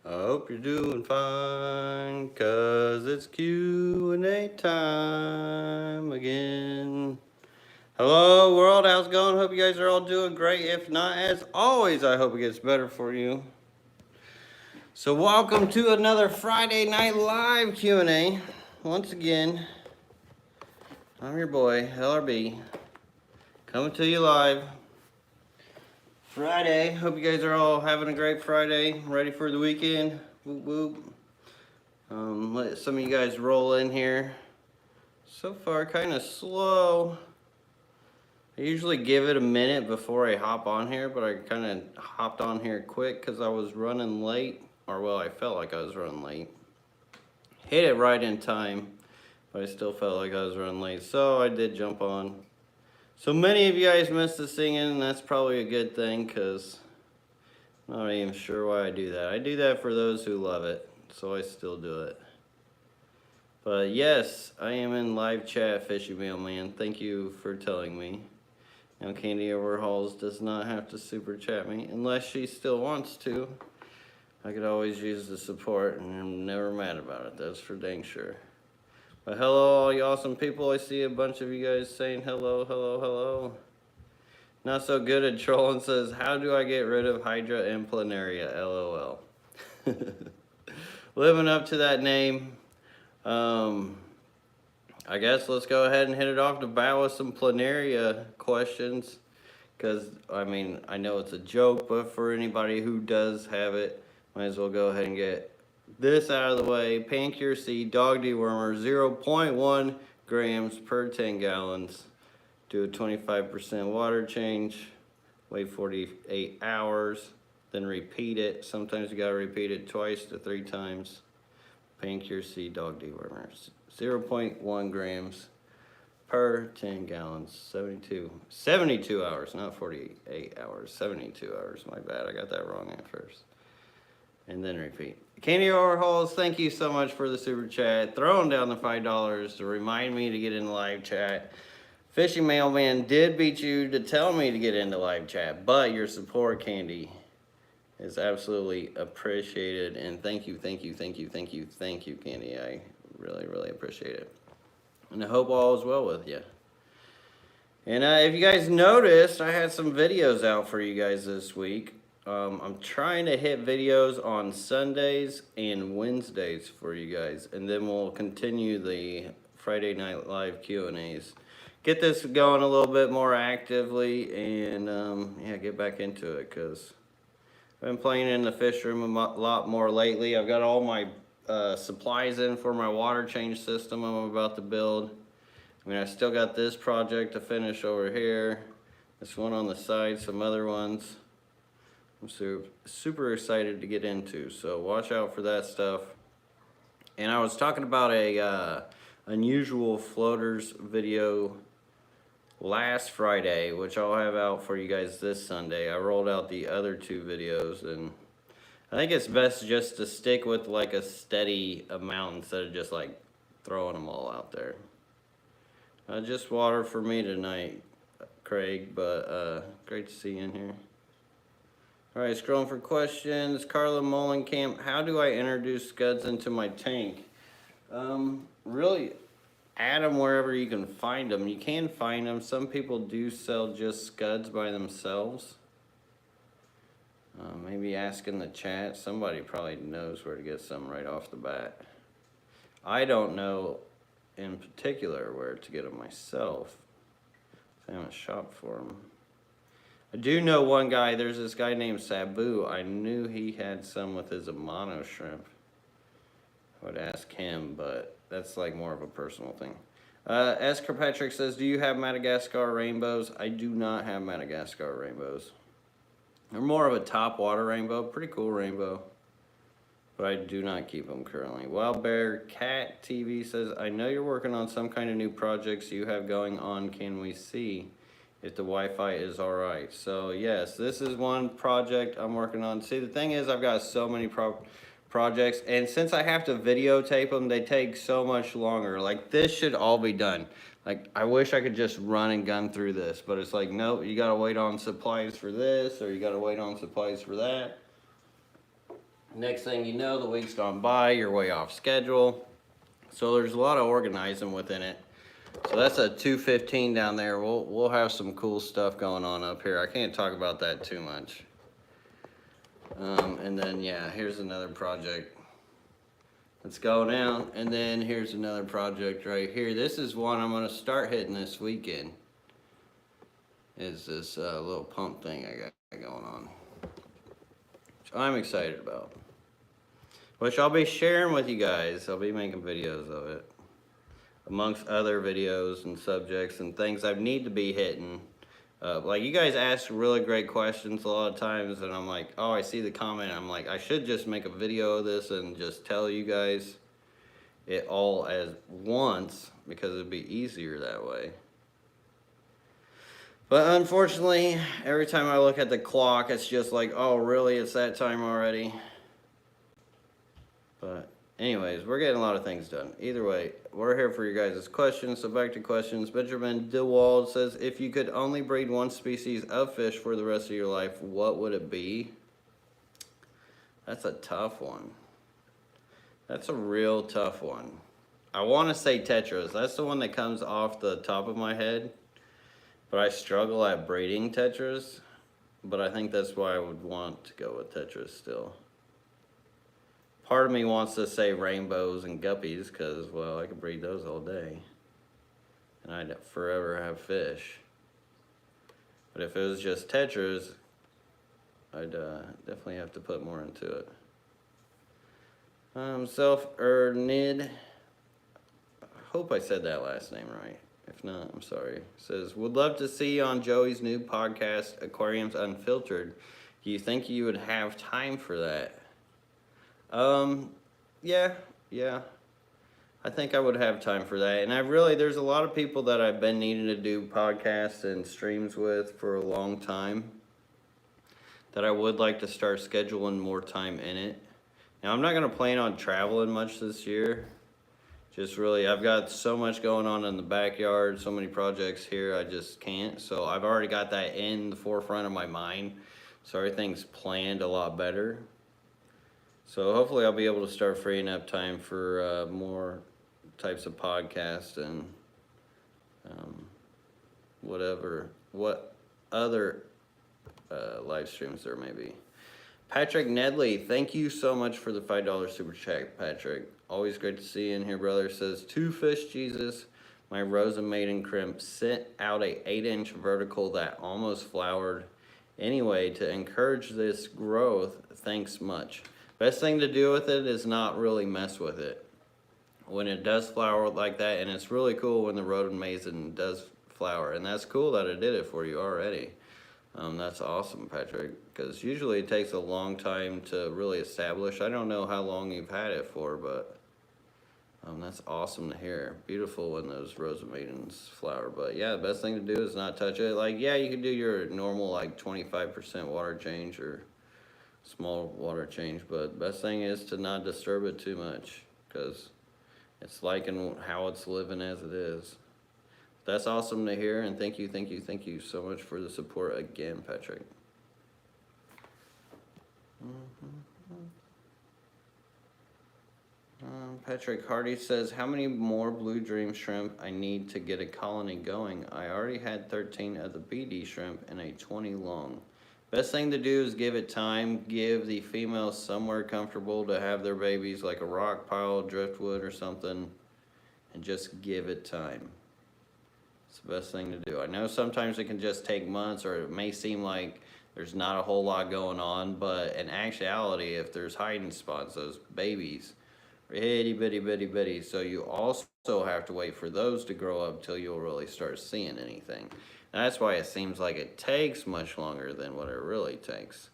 I hope you're doing fine, cause it's Q&A time again. Hello world, how's it going? Hope you guys are all doing great. If not, as always, I hope it gets better for you. So welcome to another Friday Night Live Q&A. Once again, I'm your boy, LRB, coming to you live. Friday. Hope you guys are all having a great Friday. Ready for the weekend. Whoop whoop. Let some of you guys roll in here. So far, kind of slow. I usually give it a minute before I hop on here, but I kind of hopped on here quick because I was running late. Or, well, I felt like I was running late. Hit it right in time, but I still felt like I was running late. So I did jump on. So many of you guys missed the singing, and that's probably a good thing because I'm not even sure why I do that. I do that for those who love it, so I still do it. But yes, I am in live chat, Fishy Mailman. Thank you for telling me. Now, Candy Overhauls does not have to super chat me unless she still wants to. I could always use the support, and I'm never mad about it. That's for dang sure. But hello, all you awesome people. I see a bunch of you guys saying hello, hello, hello. Not so good at trolling says, how do I get rid of Hydra Implanaria? LOL. Living up to that name. I guess let's go ahead and hit it off the bat with some planaria questions. Because, I mean, I know it's a joke, but for anybody who does have it, might as well go ahead and get this out of the way. Pancuracy dog dewormer, 0.1 grams per 10 gallons. Do a 25% water change. Wait 48 hours. Then repeat it. Sometimes you gotta repeat it twice to 3 times. Pancuracy dog dewormer, 0.1 grams per 10 gallons. 72 hours, not 48 hours. 72 hours. My bad. I got that wrong at first. And then repeat. Candy Overhauls, thank you so much for the super chat. Throwing down the $5 to remind me to get in live chat. Fishy Mailman did beat you to tell me to get into live chat, but your support, Candy, is absolutely appreciated. And thank you, thank you, thank you, thank you, thank you, Candy. I really, really appreciate it. And I hope all is well with you. And if you guys noticed, I had some videos out for you guys this week. I'm trying to hit videos on Sundays and Wednesdays for you guys, and then we'll continue the Friday Night Live Q&As. Get this going a little bit more actively, and yeah, get back into it, because I've been playing in the fish room a lot more lately. I've got all my supplies in for my water change system I'm about to build. I mean, I still got this project to finish over here, this one on the side, some other ones I'm super excited to get into, so watch out for that stuff. And I was talking about a unusual floaters video last Friday, which I'll have out for you guys this Sunday. I rolled out the other 2 videos, and I think it's best just to stick with like a steady amount instead of just like throwing them all out there. Just water for me tonight, Craig, but great to see you in here. All right, scrolling for questions. Carla Mullenkamp, how do I introduce scuds into my tank? Really, add them wherever you can find them. You can find them. Some people do sell just scuds by themselves. Maybe ask in the chat. Somebody probably knows where to get some right off the bat. I don't know in particular where to get them myself. I haven't shopped for them. I do know one guy, there's this guy named Sabu. I knew he had some with his Amano shrimp. I would ask him, but that's like more of a personal thing. S. Kirkpatrick says, do you have Madagascar rainbows? I do not have Madagascar rainbows. They're more of a top water rainbow, pretty cool rainbow. But I do not keep them currently. Wild Bear Cat TV says, I know you're working on some kind of new projects you have going on. Can we see if the Wi-Fi is all right? So yes, this is one project I'm working on. See, the thing is, I've got so many projects, and since I have to videotape them, they take so much longer. Like, this should all be done. Like, I wish I could just run and gun through this, but it's like, nope, you gotta wait on supplies for this, or you gotta wait on supplies for that. Next thing you know, the week's gone by, you're way off schedule. So there's a lot of organizing within it. So that's a 215 down there. We'll have some cool stuff going on up here. I can't talk about that too much. And then yeah, here's another project that's going out. And then here's another project right here. This is one I'm gonna start hitting this weekend. Is this little pump thing I got going on, which I'm excited about. Which I'll be sharing with you guys. I'll be making videos of it, amongst other videos and subjects and things I need to be hitting. Like you guys ask really great questions a lot of times, and I'm like, oh, I see the comment. I'm like, I should just make a video of this and just tell you guys it all as once because it'd be easier that way. But unfortunately, every time I look at the clock, it's just like, oh, really? It's that time already? But anyways, we're getting a lot of things done. Either way, we're here for you guys' questions. So back to questions. Benjamin DeWald says, if you could only breed one species of fish for the rest of your life, what would it be? That's a tough one. That's a real tough one. I want to say tetras. That's the one that comes off the top of my head. But I struggle at breeding tetras. But I think that's why I would want to go with tetras still. Part of me wants to say rainbows and guppies because, well, I could breed those all day. And I'd forever have fish. But if it was just tetras, I'd definitely have to put more into it. Self-Ernid, I hope I said that last name right. If not, I'm sorry. Says, would love to see you on Joey's new podcast, Aquariums Unfiltered. Do you think you would have time for that? Yeah. I think I would have time for that. And there's a lot of people that I've been needing to do podcasts and streams with for a long time that I would like to start scheduling more time in it. Now, I'm not going to plan on traveling much this year. Just really, I've got so much going on in the backyard, so many projects here, I just can't. So I've already got that in the forefront of my mind. So everything's planned a lot better. So hopefully I'll be able to start freeing up time for more types of podcasts and what other live streams there may be. Patrick Nedley, thank you so much for the $5 super chat, Patrick. Always great to see you in here, brother. Says, 2 fish, Jesus. My Rosa Maiden Crimp sent out a 8-inch vertical that almost flowered. Anyway, to encourage this growth, thanks much. Best thing to do with it is not really mess with it. When it does flower like that, and it's really cool when the Rhodon Mason does flower, and that's cool that it did it for you already. That's awesome, Patrick, because usually it takes a long time to really establish. I don't know how long you've had it for, but that's awesome to hear. Beautiful when those Rosa Maidens flower, but yeah, the best thing to do is not touch it. Like, yeah, you can do your normal, like, 25% water change or small water change, but best thing is to not disturb it too much because it's liking how it's living as it is. That's awesome to hear, and thank you so much for the support again, Patrick. Patrick Hardy says, how many more blue dream shrimp I need to get a colony going? I already had 13 of the BD shrimp and a 20 long. Best thing to do is give it time. Give the females somewhere comfortable to have their babies, like a rock pile, driftwood or something, and just give it time. It's the best thing to do. I know sometimes it can just take months, or it may seem like there's not a whole lot going on, but in actuality, if there's hiding spots, those babies are itty bitty bitty bitty, so you also have to wait for those to grow up till you'll really start seeing anything. That's why it seems like it takes much longer than what it really takes.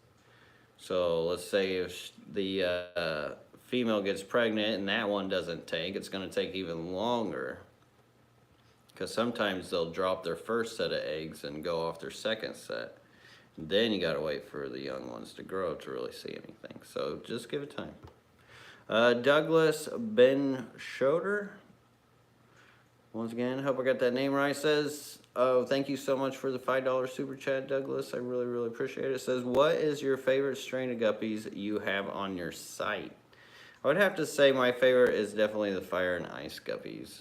So let's say if the female gets pregnant and that one doesn't take, it's going to take even longer. Because sometimes they'll drop their first set of eggs and go off their second set. Then you got to wait for the young ones to grow to really see anything. So just give it time. Douglas Ben Schroeder. Once again, hope I got that name right. Says, oh, thank you so much for the $5 super chat, Douglas. I really, really appreciate it. Says, what is your favorite strain of guppies you have on your site? I would have to say my favorite is definitely the fire and ice guppies.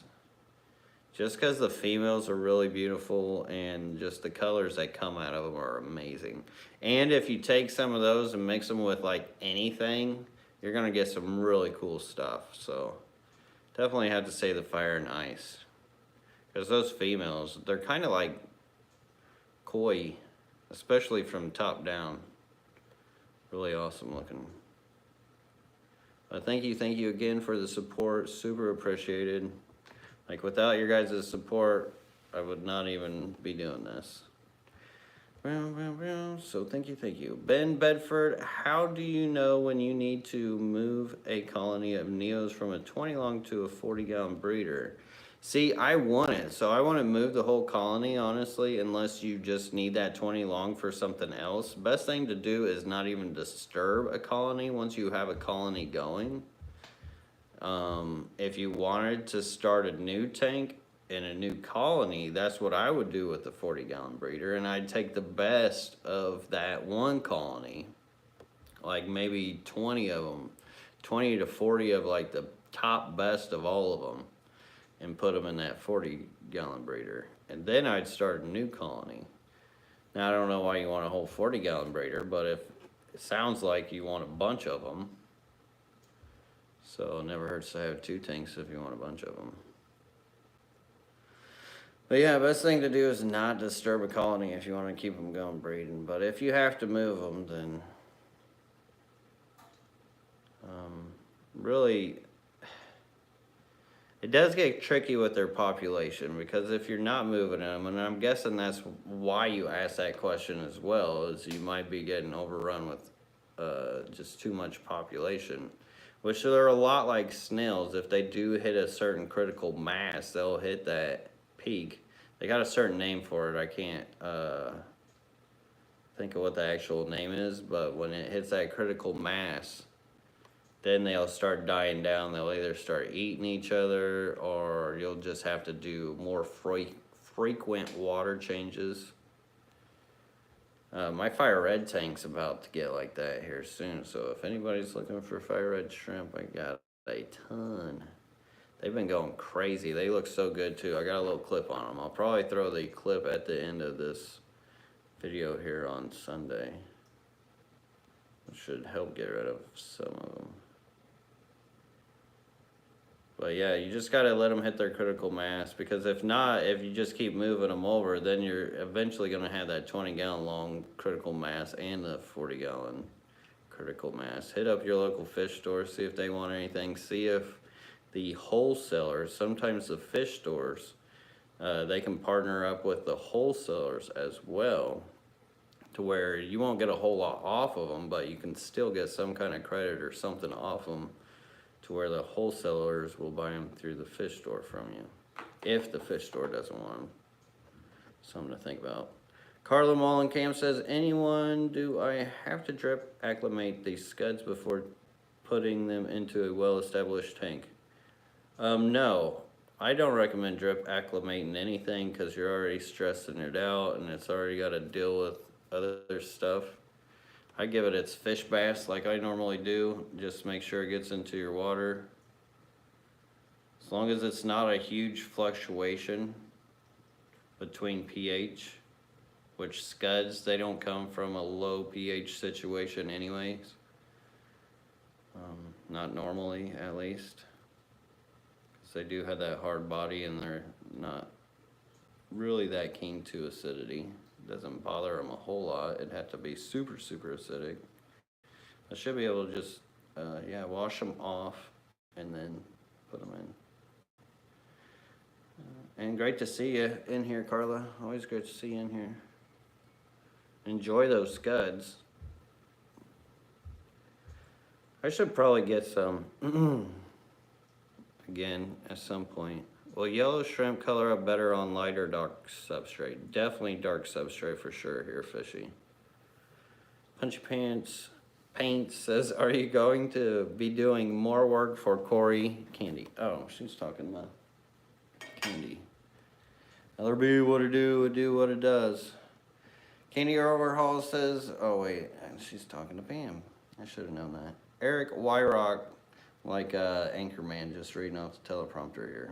Just because the females are really beautiful and just the colors that come out of them are amazing. And if you take some of those and mix them with like anything, you're going to get some really cool stuff. So definitely have to say the fire and ice. Because those females, they're kind of like koi, especially from top down. Really awesome looking. Thank you again for the support. Super appreciated. Like, without your guys' support, I would not even be doing this. So thank you. Ben Bedford, how do you know when you need to move a colony of neos from a 20 long to a 40-gallon breeder? See, I want it. So I want to move the whole colony, honestly, unless you just need that 20 long for something else. Best thing to do is not even disturb a colony once you have a colony going. If you wanted to start a new tank in a new colony, that's what I would do with the 40-gallon breeder, and I'd take the best of that one colony, like maybe 20 of them, 20 to 40 of like the top best of all of them, and put them in that 40-gallon breeder, and then I'd start a new colony. Now, I don't know why you want a whole 40-gallon breeder, but if it sounds like you want a bunch of them, so it never hurts to have 2 tanks if you want a bunch of them. But yeah, best thing to do is not disturb a colony if you want to keep them going breeding. But if you have to move them, then really, it does get tricky with their population, because if you're not moving them, and I'm guessing that's why you asked that question as well, is you might be getting overrun with just too much population. Which they're a lot like snails. If they do hit a certain critical mass, they'll hit that peak. They got a certain name for it. I can't think of what the actual name is, but when it hits that critical mass, then they'll start dying down. They'll either start eating each other, or you'll just have to do more frequent water changes. My fire red tank's about to get like that here soon, so if anybody's looking for fire red shrimp, I got a ton. They've been going crazy. They look so good too. I got a little clip on them. I'll probably throw the clip at the end of this video here on Sunday. It should help get rid of some of them. But yeah, you just gotta let them hit their critical mass, because if not, if you just keep moving them over, then you're eventually gonna have that 20-gallon long critical mass and the 40-gallon critical mass. Hit up your local fish store, see if they want anything. See if the wholesalers, sometimes the fish stores, they can partner up with the wholesalers as well, to where you won't get a whole lot off of them, but you can still get some kind of credit or something off them, to where the wholesalers will buy them through the fish store from you, if the fish store doesn't want them. Something to think about. Carla Mollenkamp says, do I have to drip acclimate these scuds before putting them into a well-established tank? No, I don't recommend drip acclimating anything, because you're already stressing it out and it's already got to deal with other stuff. I give it its fish baths like I normally do. Just make sure it gets into your water. As long as it's not a huge fluctuation between pH, which scuds, they don't come from a low pH situation anyways. Not normally, at least. Because they do have that hard body and they're not really that keen to acidity. Doesn't bother them a whole lot. It'd have to be super acidic. I should be able to just wash them off and then put them in. And great to see you in here, Carla. Always great to see you in here. Enjoy those scuds. I should probably get some again at some point. Will yellow shrimp color up better on light or dark substrate? Definitely dark substrate for sure here, fishy. Punchy Pants Paint says, are you going to be doing more work for Corey Candy? Oh, she's talking about Candy. LRB, what it do what it does. Candy Overhaul says, oh wait, she's talking to Pam. I should have known that. Eric Wyrock, like Anchorman, just reading off the teleprompter here.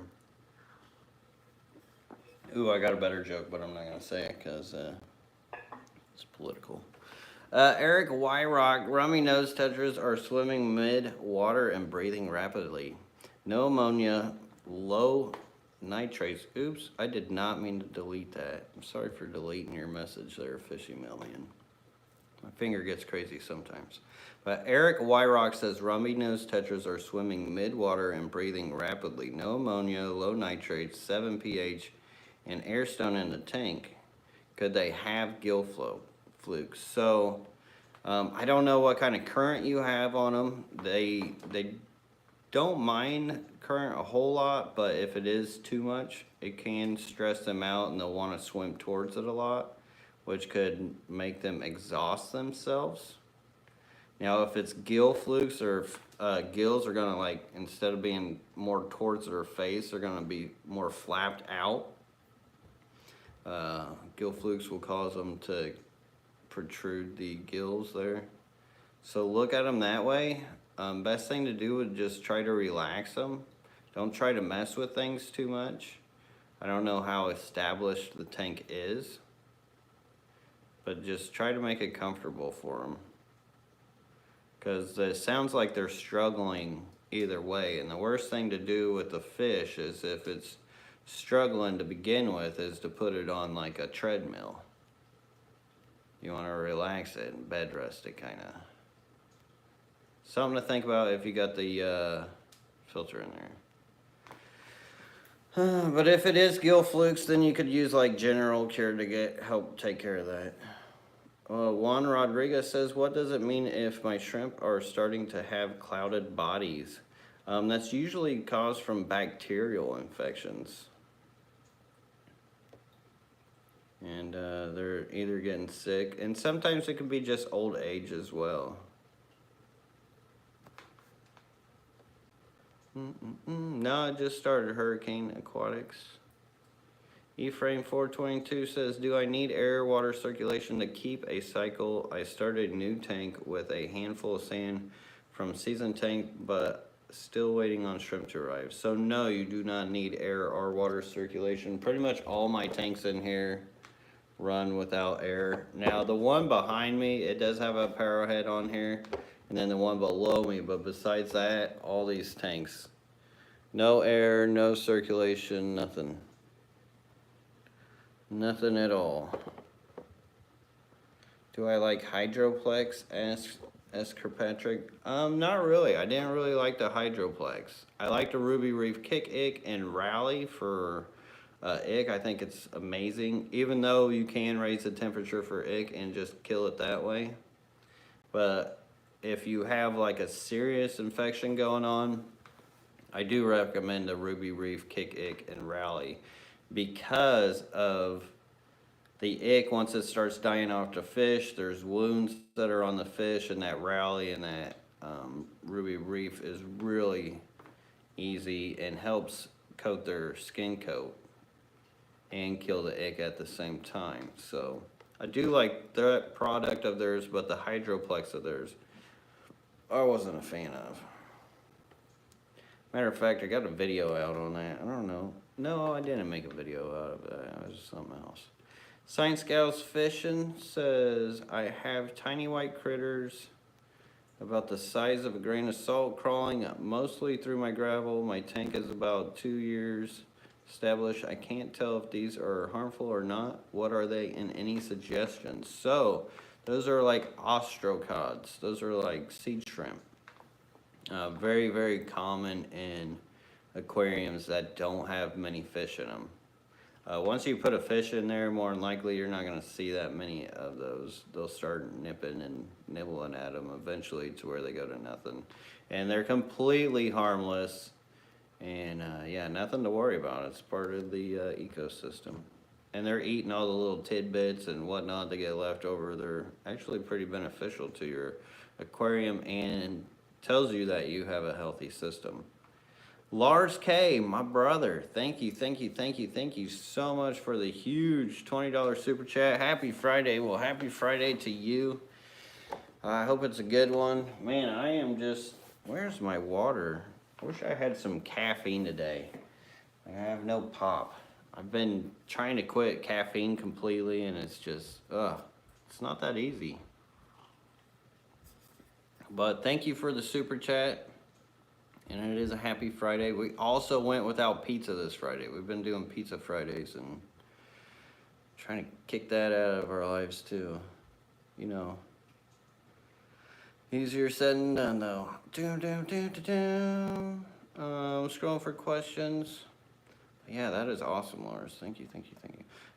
Ooh, I got a better joke, but I'm not going to say it because it's political. Eric Wyrock, rummy nose tetras are swimming mid-water and breathing rapidly. No ammonia, low nitrates. Oops, I did not mean to delete that. I'm sorry for deleting your message there, Fishy Million. My finger gets crazy sometimes. But Eric Wyrock says rummy nose tetras are swimming mid-water and breathing rapidly. No ammonia, low nitrates, 7 pH, and airstone in the tank. Could they have gill flukes? So I don't know what kind of current you have on them. They don't mind current a whole lot, but if it is too much, it can stress them out and they'll want to swim towards it a lot, which could make them exhaust themselves. Now if it's gill flukes, or gills are gonna, like, instead of being more towards their face, they're gonna be more flapped out. Gill flukes will cause them to protrude the gills there. So look at them that way. Best thing to do would just try to relax them. Don't try to mess with things too much. I don't know how established the tank is, but just try to make it comfortable for them. Because it sounds like they're struggling either way. And the worst thing to do with the fish is, if it's struggling to begin with, is to put it on like a treadmill. You want to relax it and bed rest it, kind of. Something to think about if you got the filter in there. But if it is gill flukes, then you could use like General Cure to help take care of that. Juan Rodriguez says, what does it mean if my shrimp are starting to have clouded bodies? That's usually caused from bacterial infections. And they're either getting sick, and sometimes it could be just old age as well. No, I just started Hurricane Aquatics. Ephraim 422 says, do I need air water circulation to keep a cycle? I started a new tank with a handful of sand from seasoned tank, but still waiting on shrimp to arrive. So no, you do not need air or water circulation. Pretty much all my tanks in here run without air. Now the one behind me, it does have a power head on here, and then the one below me, but besides that, all these tanks, no air, no circulation, nothing. Nothing at all. Do I like Hydroplex? Asks Kirkpatrick. Not really. I didn't really like the Hydroplex. I like the Ruby Reef Kick Ick and Rally for ick. I think it's amazing, even though you can raise the temperature for ick and just kill it that way. But if you have like a serious infection going on, I do recommend the Ruby Reef Kick Ick and Rally, because of the ick. Once it starts dying off the fish, there's wounds that are on the fish, and that Rally and that Ruby Reef is really easy and helps coat their skin coat and kill the ick at the same time. So I do like that product of theirs, but the Hydroplex of theirs I wasn't a fan of. Matter of fact, I got a video out on that. I don't know. No, I didn't make a video out of that. It was something else. Science Gals Fishing says, I have tiny white critters about the size of a grain of salt crawling mostly through my gravel. My tank is about 2 years established. I can't tell if these are harmful or not. What are they, and any suggestions? So those are like ostrocods. Those are like sea shrimp. Very, very common in aquariums that don't have many fish in them. Once you put a fish in there, more than likely you're not going to see that many of those. They'll start nipping and nibbling at them eventually to where they go to nothing. And they're completely harmless. And yeah, nothing to worry about. It's part of the ecosystem. And they're eating all the little tidbits and whatnot that get left over. They're actually pretty beneficial to your aquarium and tells you that you have a healthy system. Lars K, my brother, thank you so much for the huge $20 super chat. Happy Friday. Well, happy Friday to you. I hope it's a good one. Man, I am just, where's my water? I wish I had some caffeine today. I have no pop. I've been trying to quit caffeine completely, and it's just, it's not that easy. But thank you for the super chat. And it is a happy Friday. We also went without pizza this Friday. We've been doing pizza Fridays and trying to kick that out of our lives too. You know, easier said than done though. Scrolling for questions. Yeah, that is awesome, Lars. Thank you.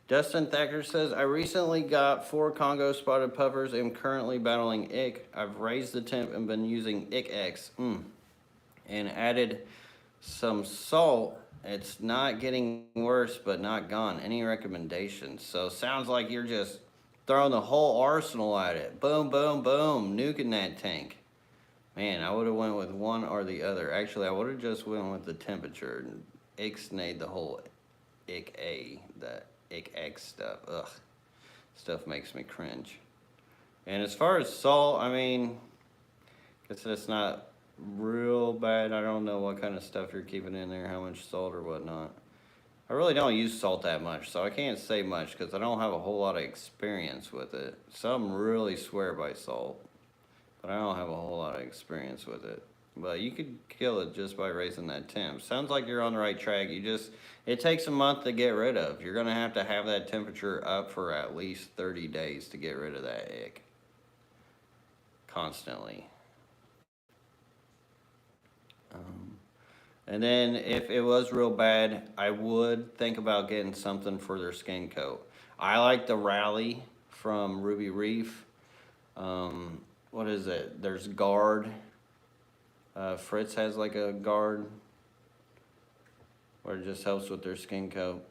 Dustin Thacker says, I recently got 4 Congo spotted puffers and am currently battling ick. I've raised the temp and been using ick X. And added some salt. It's not getting worse, but not gone. Any recommendations? So sounds like you're just throwing the whole arsenal at it. Boom, boom, boom, nuking that tank. Man, I would have went with one or the other. Actually, I would have just went with the temperature and ixnayed the whole ick A, the ick X stuff. Ugh, stuff makes me cringe. And as far as salt, I mean, guess it's not real bad. I don't know what kind of stuff you're keeping in there, how much salt or whatnot. I really don't use salt that much, so I can't say much because I don't have a whole lot of experience with it. Some really swear by salt, but I don't have a whole lot of experience with it. But you could kill it just by raising that temp. Sounds like you're on the right track. It takes a month to get rid of. You're gonna have to have that temperature up for at least 30 days to get rid of that ick. Constantly. And then if it was real bad, I would think about getting something for their skin coat. I like the Rally from Ruby Reef. What is it? There's Guard. Fritz has like a Guard where it just helps with their skin coat.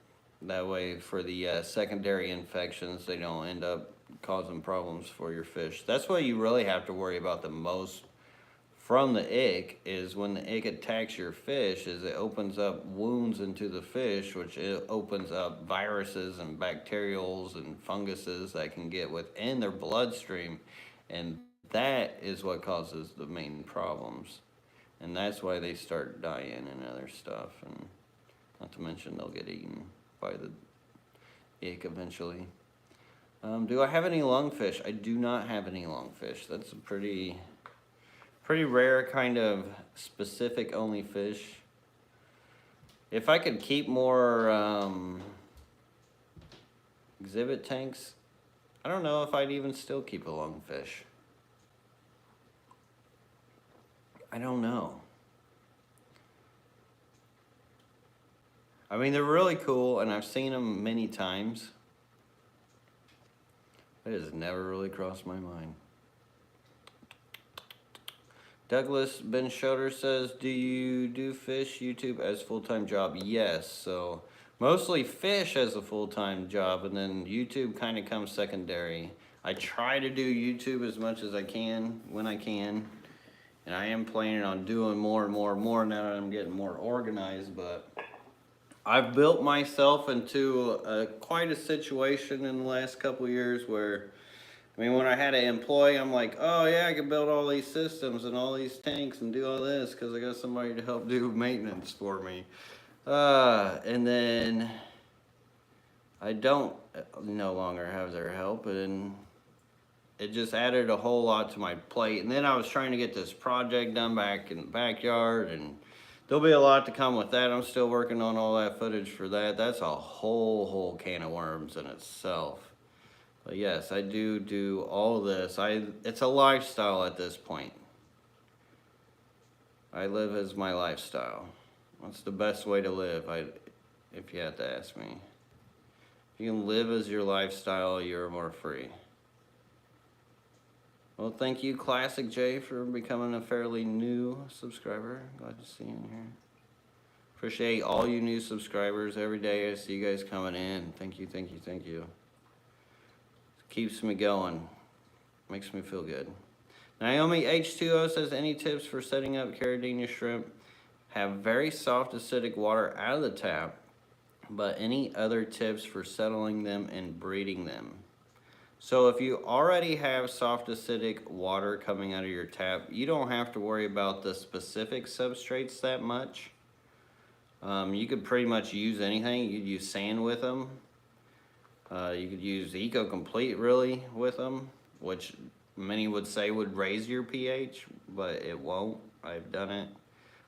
That way for the secondary infections, they don't end up causing problems for your fish. That's what you really have to worry about the most from the ick, is when the ick attacks your fish, is it opens up wounds into the fish, which it opens up viruses and bacterials and funguses that can get within their bloodstream, and that is what causes the main problems. And that's why they start dying and other stuff, and not to mention they'll get eaten by the ick eventually. Do I have any lungfish? I do not have any lungfish. That's a pretty rare kind of specific only fish. If I could keep more exhibit tanks, I don't know if I'd even still keep a lungfish. I don't know. I mean, they're really cool, and I've seen them many times. It has never really crossed my mind. Douglas Ben Schroeder says, do you do fish YouTube as full-time job? Yes, so mostly fish as a full-time job, and then YouTube kind of comes secondary. I try to do YouTube as much as I can, when I can, and I am planning on doing more and more now that I'm getting more organized, but I've built myself into quite a situation in the last couple years where, I mean, when I had an employee, I'm like, oh yeah, I can build all these systems and all these tanks and do all this because I got somebody to help do maintenance for me. And then I don't no longer have their help, and it just added a whole lot to my plate. And then I was trying to get this project done back in the backyard, and there'll be a lot to come with that. I'm still working on all that footage for that. That's a whole can of worms in itself. But yes, I do all this. It's a lifestyle at this point. I live as my lifestyle. That's the best way to live, if you had to ask me. If you can live as your lifestyle, you're more free. Well, thank you, Classic J, for becoming a fairly new subscriber. Glad to see you in here. Appreciate all you new subscribers. Every day I see you guys coming in. Thank you. Keeps me going. Makes me feel good. Naomi H2O says, any tips for setting up Caridina shrimp? Have very soft acidic water out of the tap, but any other tips for settling them and breeding them? So if you already have soft acidic water coming out of your tap, you don't have to worry about the specific substrates that much. You could pretty much use anything. You could use sand with them. You could use Eco Complete really with them, which many would say would raise your pH, but it won't. I've done it.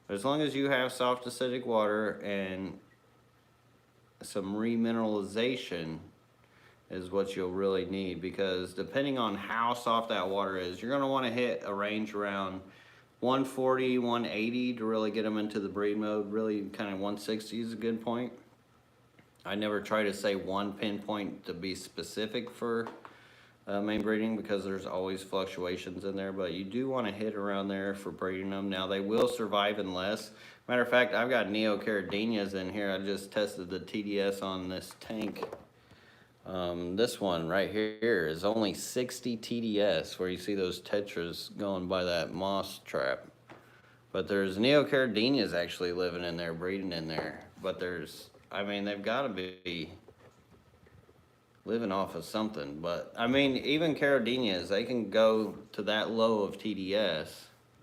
But as long as you have soft acidic water and some remineralization is what you'll really need, because depending on how soft that water is, you're going to want to hit a range around 140, 180 to really get them into the breed mode. Really kind of 160 is a good point. I never try to say one pinpoint to be specific for main breeding, because there's always fluctuations in there, but you do want to hit around there for breeding them. Now they will survive in less. Matter of fact, I've got neocaridinias in here. I just tested the TDS on this tank. This one right here is only 60 TDS, where you see those tetras going by that moss trap. But there's neocaridinias actually living in there, breeding in there. But there's, I mean, they've got to be living off of something. But I mean, even caridinias, they can go to that low of TDS,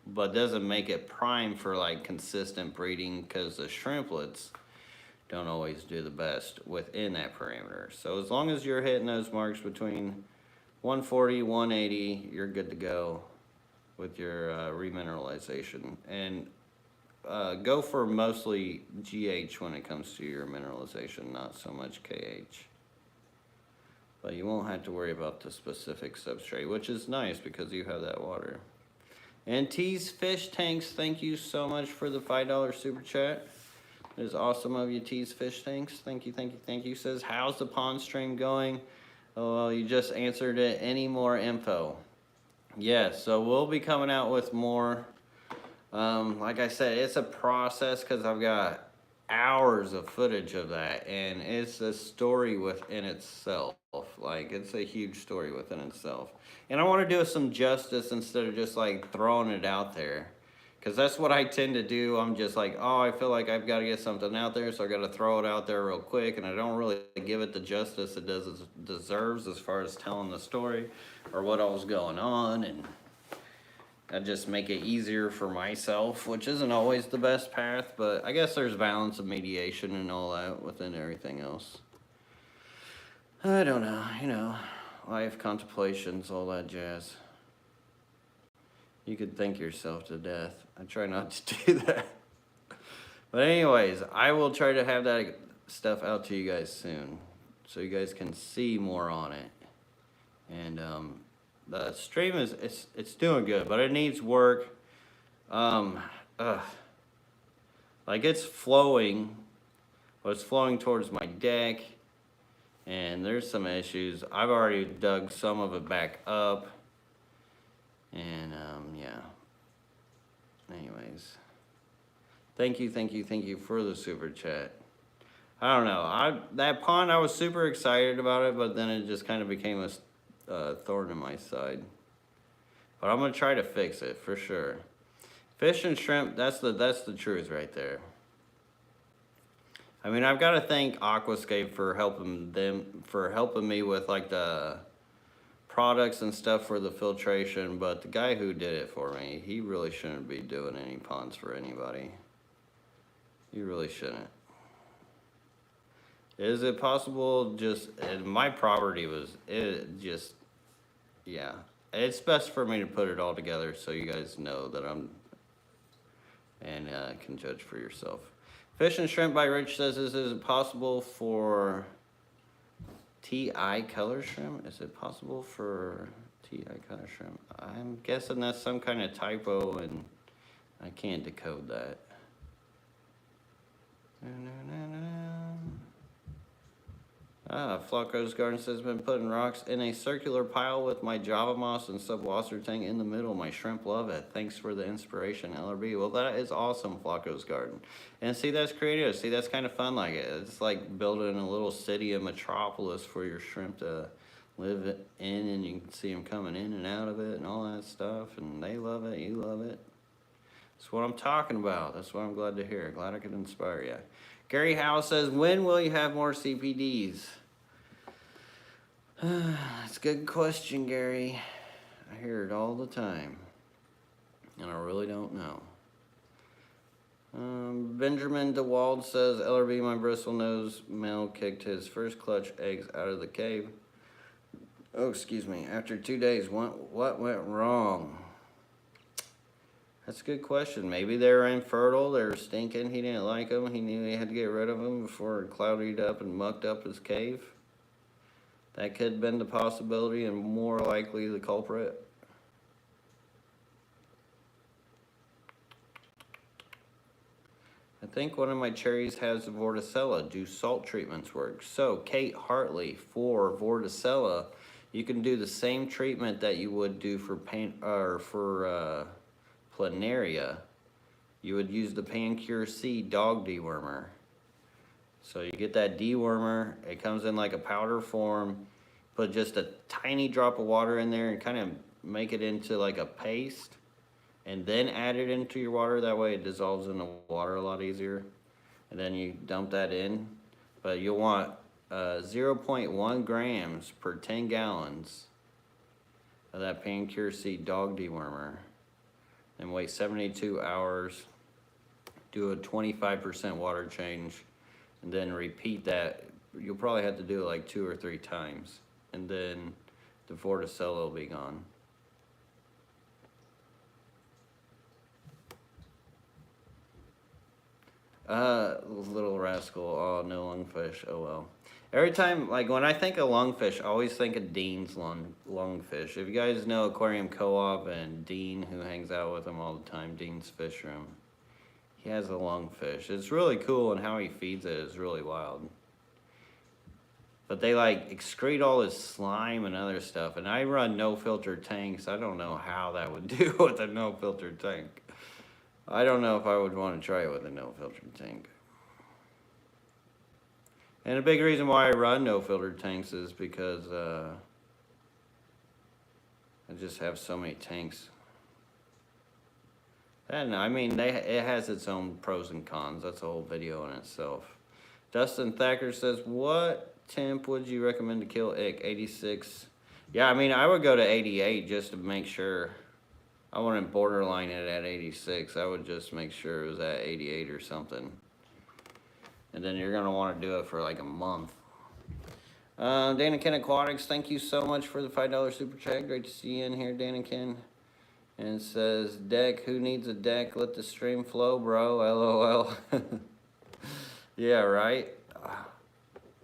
but doesn't make it prime for like consistent breeding, because the shrimplets don't always do the best within that parameter. So as long as you're hitting those marks between 140, 180, you're good to go with your remineralization. And go for mostly GH when it comes to your mineralization, not so much KH. But you won't have to worry about the specific substrate, which is nice because you have that water. And T's Fish Tanks, thank you so much for the $5 super chat. It is awesome of you, T's Fish Tanks. Thank you, thank you, thank you. Says, how's the pond stream going? Oh, well, you just answered it. Any more info? Yes, so we'll be coming out with more. Like I said, it's a process because I've got hours of footage of that, and it's a story within itself. Like, it's a huge story within itself. And I want to do some justice instead of just like throwing it out there. Because that's what I tend to do. I'm just like, oh, I feel like I've got to get something out there, so I got to throw it out there real quick, and I don't really give it the justice it deserves as far as telling the story or what all was going on, and I just make it easier for myself, which isn't always the best path, but I guess there's balance of mediation and all that within everything else. I don't know, you know, life, contemplations, all that jazz. You could think yourself to death. I try not to do that. But anyways, I will try to have that stuff out to you guys soon, so you guys can see more on it. And the stream is, it's doing good, but it needs work. Like it's flowing, but it's flowing towards my deck, and there's some issues. I've already dug some of it back up. And yeah, anyways, thank you for the super chat. I don't know, that pond, I was super excited about it, but then it just kind of became a thorn in my side. But I'm gonna try to fix it for sure. Fish and shrimp, that's the truth right there. I mean, I've got to thank Aquascape for helping me with like the products and stuff for the filtration, but the guy who did it for me, he really shouldn't be doing any ponds for anybody. You really shouldn't. Is it possible? Just, and my property was, it just, yeah. It's best for me to put it all together so you guys know that I'm, and can judge for yourself. Fish and Shrimp by Rich says, is it possible for TI color shrimp? Is it possible for TI color shrimp? I'm guessing that's some kind of typo, and I can't decode that. Flocko's Garden says, been putting rocks in a circular pile with my Java moss and subwater tank in the middle. My shrimp love it. Thanks for the inspiration, LRB. Well, that is awesome, Flocko's Garden. And see, that's creative. See, that's kind of fun. Like, it's like building a little city, a metropolis for your shrimp to live in, and you can see them coming in and out of it and all that stuff, and they love it, you love it. That's what I'm talking about. That's what I'm glad to hear. Glad I could inspire you. Gary Howe says, when will you have more CPDs? That's a good question, Gary. I hear it all the time. And I really don't know. Benjamin DeWald says, LRB, my bristlenose male kicked his first clutch eggs out of the cave. Oh, excuse me. After 2 days, what went wrong? That's a good question. Maybe they were infertile. They were stinking. He didn't like them. He knew he had to get rid of them before it clouded up and mucked up his cave. That could have been the possibility and more likely the culprit. I think one of my cherries has the Vorticella. Do salt treatments work? So, Kate Hartley, for Vorticella, you can do the same treatment that you would do for Planaria. You would use the Pancure C dog dewormer. So you get that dewormer, it comes in like a powder form, put just a tiny drop of water in there and kind of make it into like a paste, and then add it into your water. That way it dissolves in the water a lot easier. And then you dump that in, but you'll want 0.1 grams per 10 gallons of that Pancure C dog dewormer. And wait 72 hours, do a 25% water change, and then repeat that. You'll probably have to do it like 2 or 3 times, and then the Vorticella will be gone. Little rascal, oh, no lungfish, oh well. Every time, like when I think of lungfish, I always think of Dean's lungfish. If you guys know Aquarium Co-op and Dean, who hangs out with him all the time, Dean's Fish Room, he has a lungfish. It's really cool, and how he feeds it is really wild. But they like excrete all this slime and other stuff, and I run no filter tanks. I don't know how that would do with a no filter tank. I don't know if I would want to try it with a no filter tank. And a big reason why I run no filter tanks is because I just have so many tanks. And I mean, it has its own pros and cons. That's a whole video in itself. Dustin Thacker says, what temp would you recommend to kill ick? 86. Yeah, I mean, I would go to 88 just to make sure. I wouldn't borderline it at 86. I would just make sure it was at 88 or something. And then you're going to want to do it for like a month. Danakin Aquatics, thank you so much for the $5 super chat. Great to see you in here, Danakin. And it says, deck, who needs a deck? Let the stream flow, bro. LOL. Yeah, right?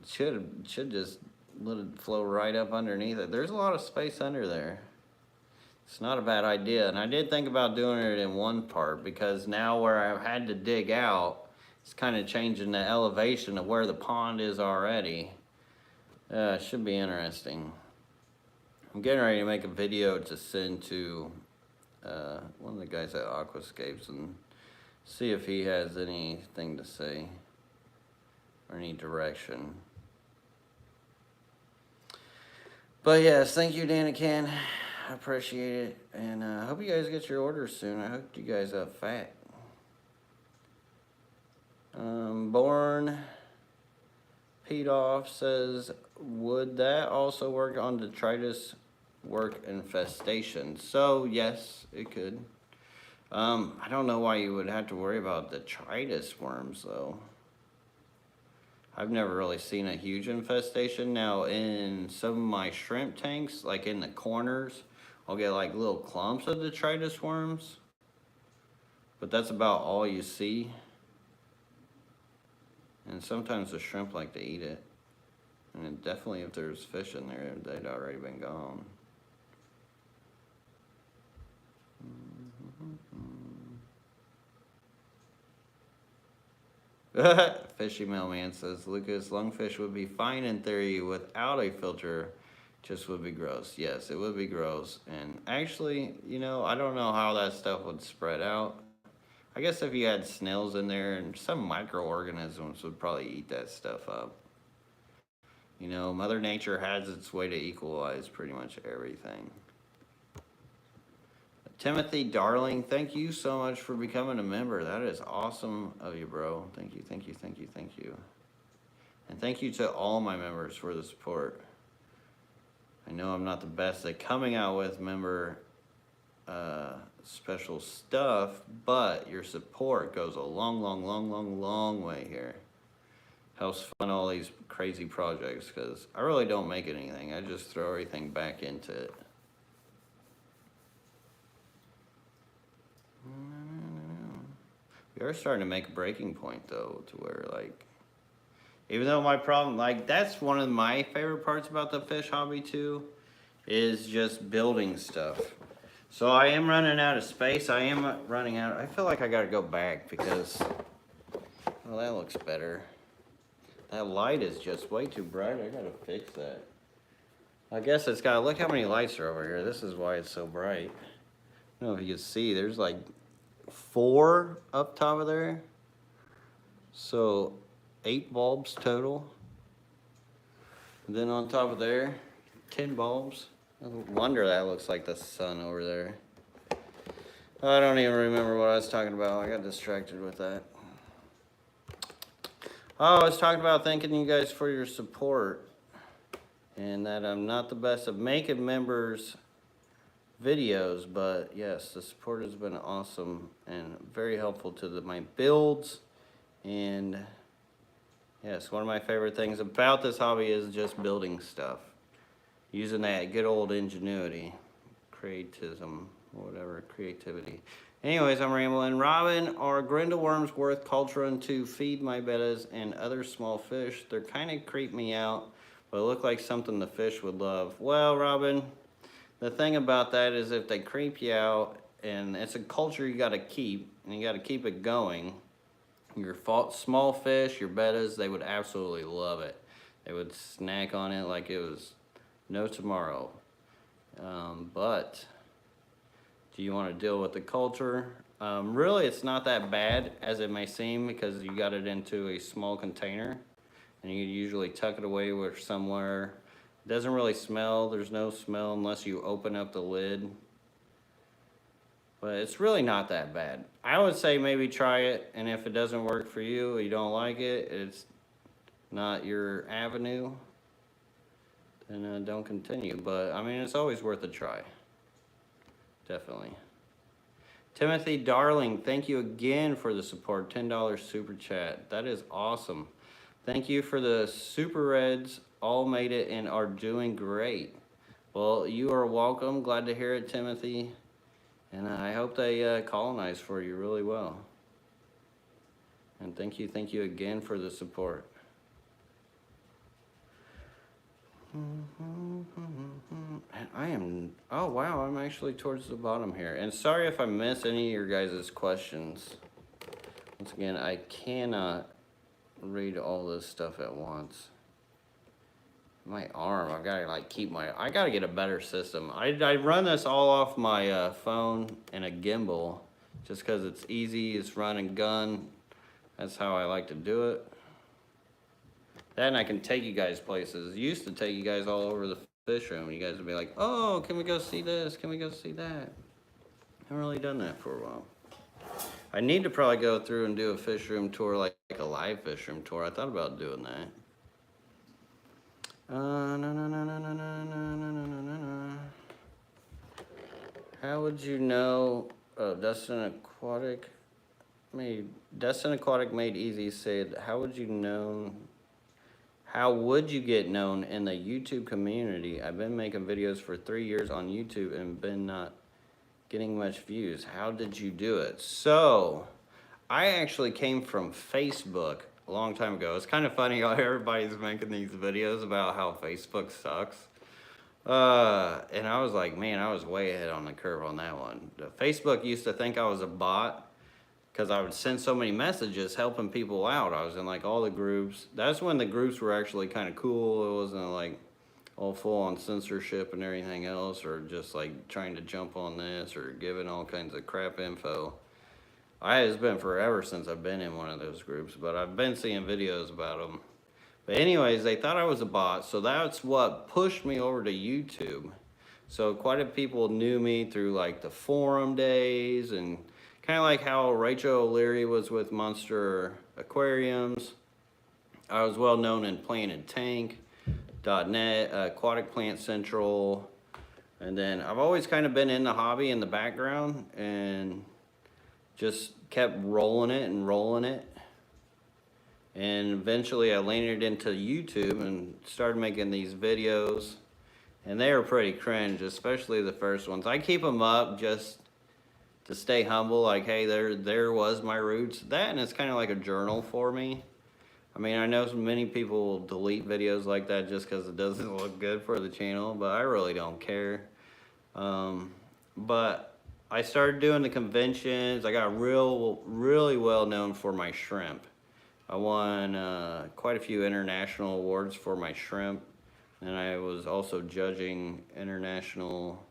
Should just let it flow right up underneath it. There's a lot of space under there. It's not a bad idea. And I did think about doing it in one part, because now where I've had to dig out, it's kind of changing the elevation of where the pond is already. It should be interesting. I'm getting ready to make a video to send to one of the guys at Aquascapes and see if he has anything to say or any direction. But yes, thank you, Danacan. I appreciate it, and I hope you guys get your orders soon. I hope you guys are fat. Born Pete Off says, would that also work on detritus work infestation? So yes, it could. I don't know why you would have to worry about detritus worms though. I've never really seen a huge infestation. Now in some of my shrimp tanks, like in the corners, I'll get like little clumps of detritus worms, but that's about all you see. And sometimes the shrimp like to eat it. And definitely if there's fish in there, they'd already been gone. Fishy Mailman says, Lucas, lungfish would be fine in theory without a filter. Just would be gross. Yes, it would be gross. And actually, you know, I don't know how that stuff would spread out. I guess if you had snails in there, and some microorganisms would probably eat that stuff up. You know, Mother Nature has its way to equalize pretty much everything. Timothy Darling, thank you so much for becoming a member. That is awesome of you, bro. Thank you, thank you, thank you, thank you. And thank you to all my members for the support. I know I'm not the best at coming out with member special stuff, but your support goes a long way here. Helps fund all these crazy projects, because I really don't make anything. I just throw everything back into it. We are starting to make a breaking point, though, to where, like, even though my problem, like, that's one of my favorite parts about the fish hobby, too, is just building stuff. So I am running out of space. I am running out. I feel like I got to go back because, well, that looks better. That light is just way too bright. I got to fix that. I guess it's got, look how many lights are over here. This is why it's so bright. I don't know if you can see, there's like 4 up top of there. So 8 bulbs total. And then on top of there, 10 bulbs. No wonder that looks like the sun over there. I don't even remember what I was talking about. I got distracted with that. Oh, I was talking about thanking you guys for your support. And that I'm not the best at making members videos, but yes, the support has been awesome and very helpful to my builds. And yes, one of my favorite things about this hobby is just building stuff. Using that good old ingenuity, creatism, whatever, creativity. Anyways, I'm rambling. Robin, are grindle worms worth culturing to feed my bettas and other small fish? They're kind of creep me out, but look like something the fish would love. Well, Robin, the thing about that is if they creep you out, and it's a culture you got to keep, and you got to keep it going, your small fish, your bettas, they would absolutely love it. They would snack on it like it was no tomorrow. But do you want to deal with the culture? Really, it's not that bad as it may seem, because you got it into a small container and you usually tuck it away somewhere. It doesn't really smell. There's no smell unless you open up the lid. But it's really not that bad. I would say maybe try it, and if it doesn't work for you, you don't like it, it's not your avenue, then don't continue. But I mean, it's always worth a try. Definitely. Timothy Darling, thank you again for the support. $10 super chat. That is awesome. Thank you for the super reds. All made it and are doing great. Well, you are welcome. Glad to hear it, Timothy. And I hope they colonize for you really well. And thank you again for the support. And I am, oh wow, I'm actually towards the bottom here. And sorry if I miss any of your guys' questions. Once again, I cannot read all this stuff at once. My arm, I've got to like keep I got to get a better system. I run this all off my phone and a gimbal just because it's easy, it's run and gun. That's how I like to do it. Then I can take you guys places. Used to take you guys all over the fish room. You guys would be like, oh, can we go see this? Can we go see that? I haven't really done that for a while. I need to probably go through and do a fish room tour, like a live fish room tour. I thought about doing that. How would you know? Oh, Dustin Aquatic made easy said, how would you get known in the YouTube community? I've been making videos for 3 years on YouTube and been not getting much views. How did you do it? So, I actually came from Facebook a long time ago. It's kind of funny how everybody's making these videos about how Facebook sucks. And I was like, man, I was way ahead on the curve on that one. Facebook used to think I was a bot because I would send so many messages helping people out. I was in like all the groups. That's when the groups were actually kind of cool. It wasn't like all full on censorship and everything else, or just like trying to jump on this or giving all kinds of crap info. It's been forever since I've been in one of those groups, but I've been seeing videos about them. But anyways, they thought I was a bot, so that's what pushed me over to YouTube. So quite a few people knew me through like the forum days, and kind of like how Rachel O'Leary was with Monster Aquariums. I was well known in Planet Tank, .net, Aquatic Plant Central, and then I've always kind of been in the hobby in the background and just kept rolling it and rolling it. And eventually I landed into YouTube and started making these videos. And they were pretty cringe, especially the first ones. I keep them up just to stay humble, like, hey, there was my roots. That, and it's kind of like a journal for me. I mean, I know many people will delete videos like that just because it doesn't look good for the channel, but I really don't care. But I started doing the conventions. I got really well known for my shrimp. I won quite a few international awards for my shrimp, and I was also judging international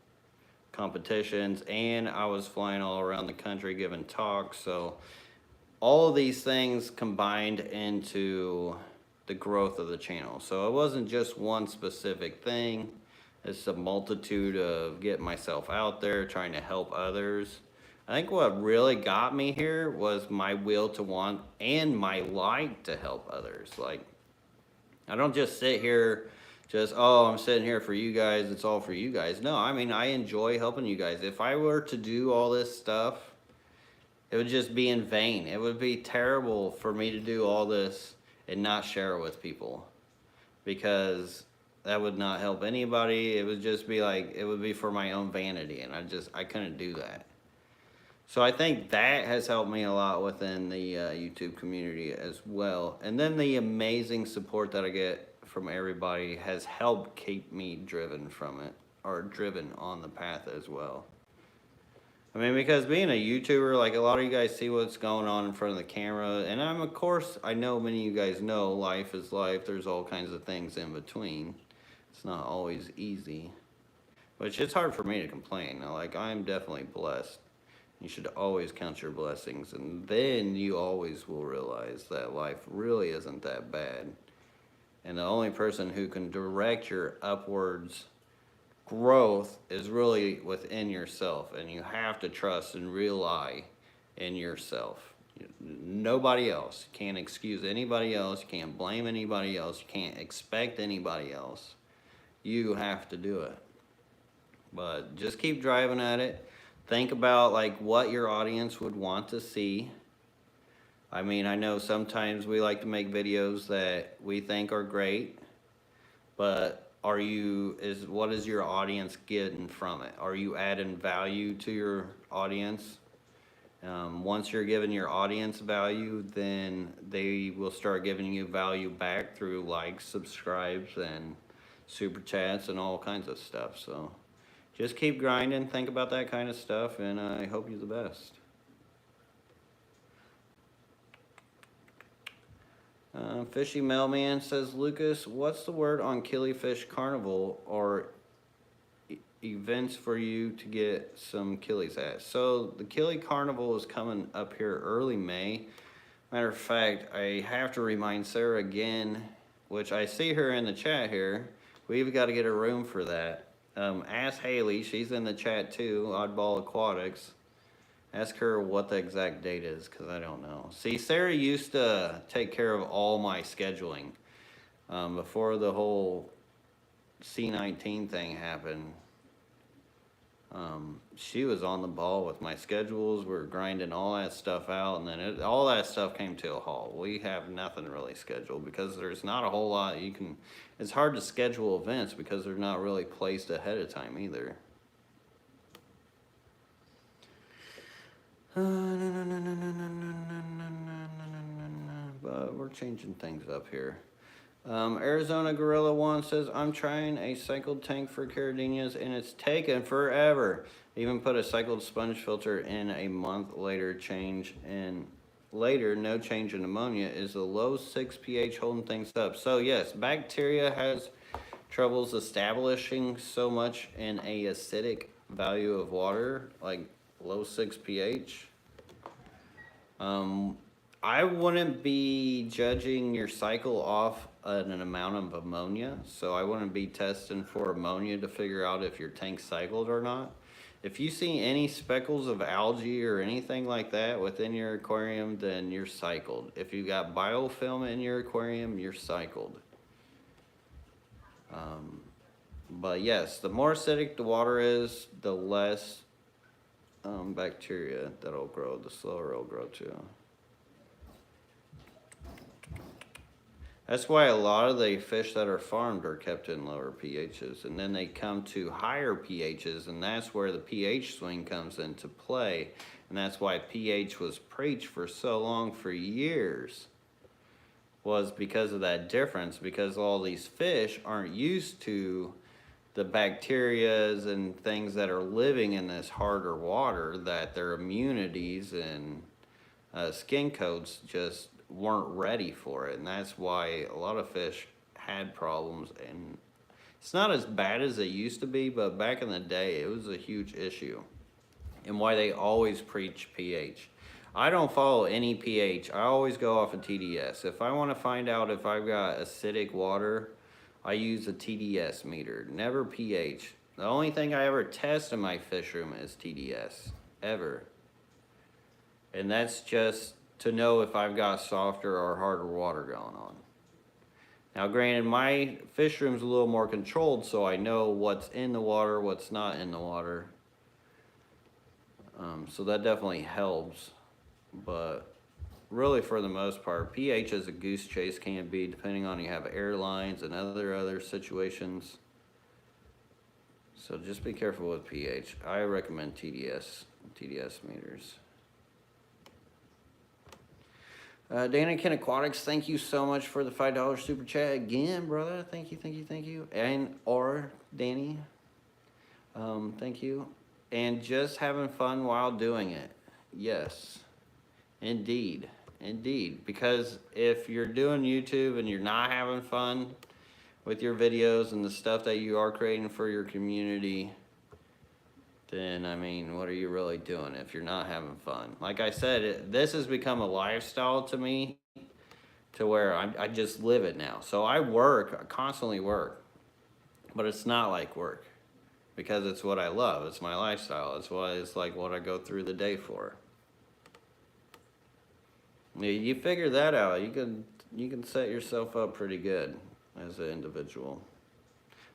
competitions, and I was flying all around the country giving talks. So all of these things combined into the growth of the channel. So it wasn't just one specific thing. It's a multitude of getting myself out there, trying to help others. I think what really got me here was my will to want and my like to help others. Like, I don't just sit here just, oh, I'm sitting here for you guys, it's all for you guys. No, I mean, I enjoy helping you guys. If I were to do all this stuff, it would just be in vain. It would be terrible for me to do all this and not share it with people, because that would not help anybody. It would just be like, it would be for my own vanity, and I couldn't do that. So I think that has helped me a lot within the YouTube community as well. And then the amazing support that I get from everybody has helped keep me driven from it, or driven on the path as well. I mean, because being a YouTuber, like, a lot of you guys see what's going on in front of the camera, and of course, I know many of you guys know life is life. There's all kinds of things in between. It's not always easy, which it's hard for me to complain. Like, I'm definitely blessed. You should always count your blessings, and then you always will realize that life really isn't that bad. And the only person who can direct your upwards growth is really within yourself, and you have to trust and rely in yourself. Nobody else. You can't excuse anybody else. You can't blame anybody else. You can't expect anybody else. You have to do it. But just keep driving at it. Think about like what your audience would want to see. I mean, I know sometimes we like to make videos that we think are great, but what is your audience getting from it? Are you adding value to your audience? Once you're giving your audience value, then they will start giving you value back through likes, subscribes, and super chats and all kinds of stuff. So just keep grinding, think about that kind of stuff, and I hope you're the best. Fishy Mailman says, Lucas, what's the word on Killifish Carnival or events for you to get some killies at? So the Killie Carnival is coming up here early May. Matter of fact, I have to remind Sarah again, which I see her in the chat here. We've got to get a room for that. Ask Haley, she's in the chat too, Oddball Aquatics. Ask her what the exact date is, because I don't know. See, Sarah used to take care of all my scheduling. Before the whole C19 thing happened, she was on the ball with my schedules. We were grinding all that stuff out, and then all that stuff came to a halt. We have nothing really scheduled because there's not a whole lot you can... It's hard to schedule events because they're not really placed ahead of time either. But we're changing things up here. Arizona Gorilla 1 says, I'm trying a cycled tank for Caridinias and it's taken forever. Even put a cycled sponge filter in a month later, no change in ammonia. Is the low 6 pH holding things up? So yes, bacteria has troubles establishing so much in a acidic value of water, like low 6 pH. I wouldn't be judging your cycle off an amount of ammonia, so I wouldn't be testing for ammonia to figure out if your tank's cycled or not. If you see any speckles of algae or anything like that within your aquarium, then you're cycled. If you got biofilm in your aquarium, you're cycled. But yes, the more acidic the water is, the less bacteria that'll grow, the slower it'll grow too. That's why a lot of the fish that are farmed are kept in lower pHs, and then they come to higher pHs, and that's where the pH swing comes into play. And that's why pH was preached for so long, for years, was because of that difference, because all these fish aren't used to the bacterias and things that are living in this harder water, that their immunities and skin coats just weren't ready for it. And that's why a lot of fish had problems. And it's not as bad as it used to be, but back in the day, it was a huge issue. And why they always preach pH. I don't follow any pH. I always go off of TDS. If I want to find out if I've got acidic water, I use a TDS meter, never pH. The only thing I ever test in my fish room is TDS, ever. And that's just to know if I've got softer or harder water going on. Now granted, my fish room's a little more controlled, so I know what's in the water, what's not in the water. So that definitely helps. But really, for the most part, pH as a goose chase can be, depending on you have airlines and other situations. So just be careful with pH. I recommend TDS meters. Danican Aquatics, thank you so much for the $5 super chat again, brother. Thank you. And or Danny, thank you. And just having fun while doing it. Yes, indeed. Because if you're doing YouTube and you're not having fun with your videos and the stuff that you are creating for your community, then, I mean, what are you really doing if you're not having fun? Like I said, this has become a lifestyle to me, to where I just live it now. So I constantly work, but it's not like work, because it's what I love. It's my lifestyle. It's like what I go through the day for. You figure that out, you can set yourself up pretty good as an individual.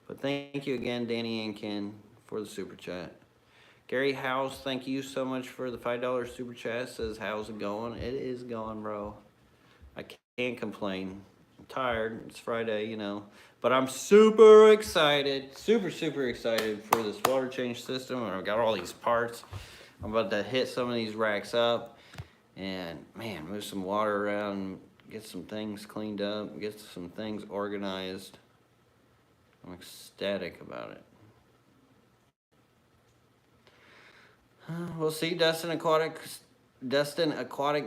But thank you again, Danny and Ken, for the super chat. Gary House, thank you so much for the $5 super chat. Says, how's it going? It is going, bro. I can't complain. I'm tired. It's Friday, you know. But I'm super excited, super excited for this water change system. I've got all these parts. I'm about to hit some of these racks up and, man, move some water around, get some things cleaned up, get some things organized. I'm ecstatic about it. We'll see. Dustin Aquatic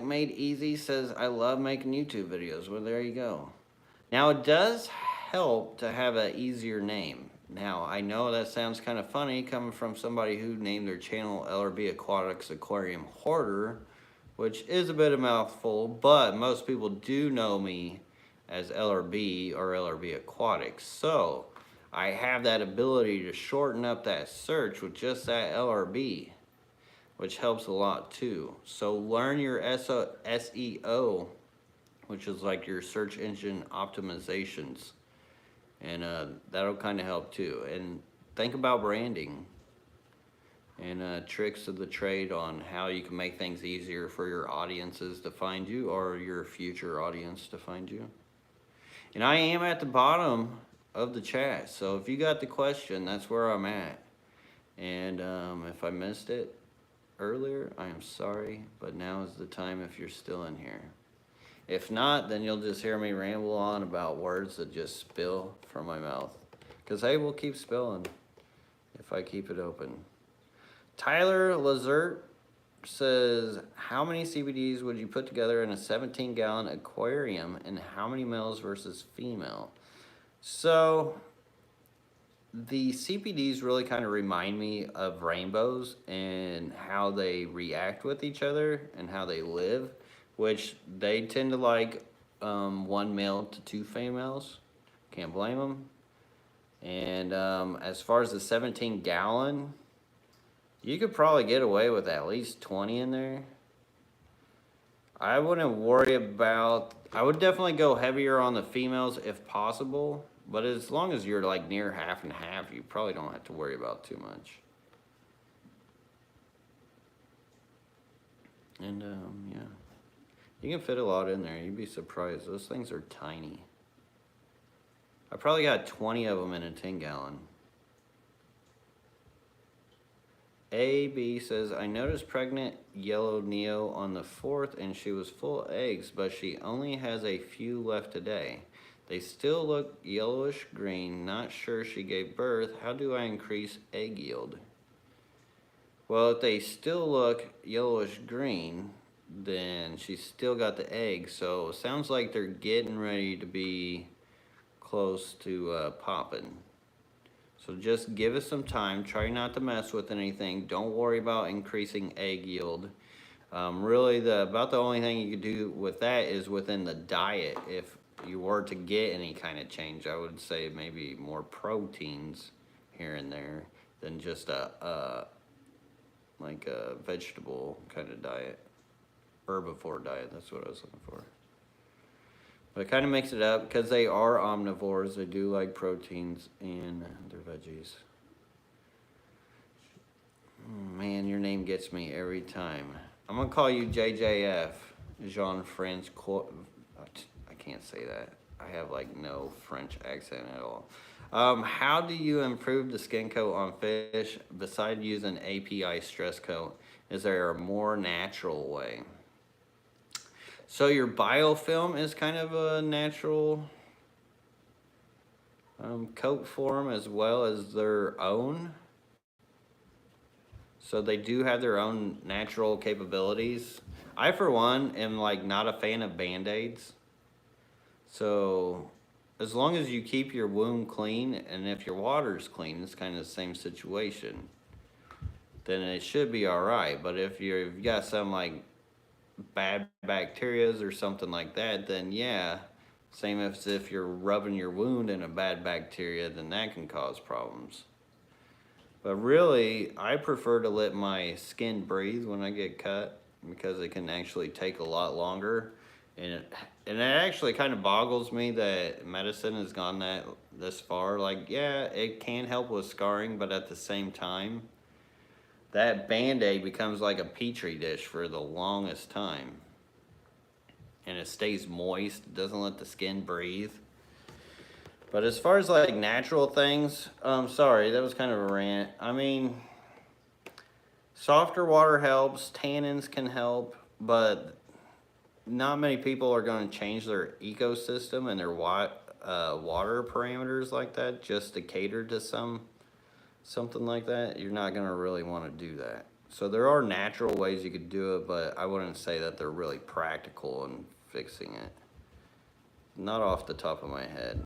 Made Easy says, I love making YouTube videos. Well, there you go. Now, it does help to have an easier name. Now, I know that sounds kind of funny coming from somebody who named their channel LRB Aquatics Aquarium Hoarder, which is a bit of a mouthful, but most people do know me as LRB or LRB Aquatics. So, I have that ability to shorten up that search with just that LRB, which helps a lot too. So learn your SEO, which is like your search engine optimizations, and that'll kind of help too. And think about branding and tricks of the trade on how you can make things easier for your audiences to find you, or your future audience to find you. And I am at the bottom of the chat, so if you got the question, that's where I'm at. And if I missed it earlier, I am sorry, but now is the time if you're still in here. If not, then you'll just hear me ramble on about words that just spill from my mouth, because they will keep spilling if I keep it open. Tyler Lazert says, how many CBDs would you put together in a 17-gallon aquarium, and how many males versus female? So the CPDs really kind of remind me of rainbows and how they react with each other and how they live. which they tend to like 1 male to 2 females. Can't blame them. And as far as the 17-gallon, you could probably get away with at least 20 in there. I wouldn't worry about, I would definitely go heavier on the females if possible, but as long as you're like near half and half, you probably don't have to worry about too much. And yeah, you can fit a lot in there. You'd be surprised. Those things are tiny. I probably got 20 of them in a 10-gallon. AB says, I noticed pregnant yellow Neo on the 4th and she was full of eggs, but she only has a few left today. They still look yellowish green. Not sure she gave birth. How do I increase egg yield? Well, if they still look yellowish green, then she's still got the eggs. So it sounds like they're getting ready to be close to popping. So just give us some time. Try not to mess with anything. Don't worry about increasing egg yield. Really, about the only thing you could do with that is within the diet. If you were to get any kind of change, I would say maybe more proteins here and there than just like a vegetable kind of diet. Herbivore diet, that's what I was looking for. But it kind of makes it up because they are omnivores. They do like proteins and their veggies. Man, your name gets me every time. I'm going to call you JJF, Jean-French. I can't say that. I have like no French accent at all. How do you improve the skin coat on fish besides using API stress coat? Is there a more natural way? So your biofilm is kind of a natural coat form as well as their own. So they do have their own natural capabilities. I, for one, am like not a fan of Band-Aids. So as long as you keep your wound clean, and if your water's clean, it's kind of the same situation, then it should be all right. But if you've got some like bad bacterias or something like that, then yeah, same as if you're rubbing your wound in a bad bacteria, then that can cause problems. But really, I prefer to let my skin breathe when I get cut because it can actually take a lot longer. And it actually kind of boggles me that medicine has gone this far. Like, yeah, it can help with scarring, but at the same time, that Band-Aid becomes like a petri dish for the longest time. And it stays moist, it doesn't let the skin breathe. But as far as like natural things, sorry, that was kind of a rant. I mean, softer water helps, tannins can help, but not many people are going to change their ecosystem and their water parameters like that just to cater to something like that. You're not going to really want to do that. So there are natural ways you could do it, but I wouldn't say that they're really practical in fixing it. Not off the top of my head.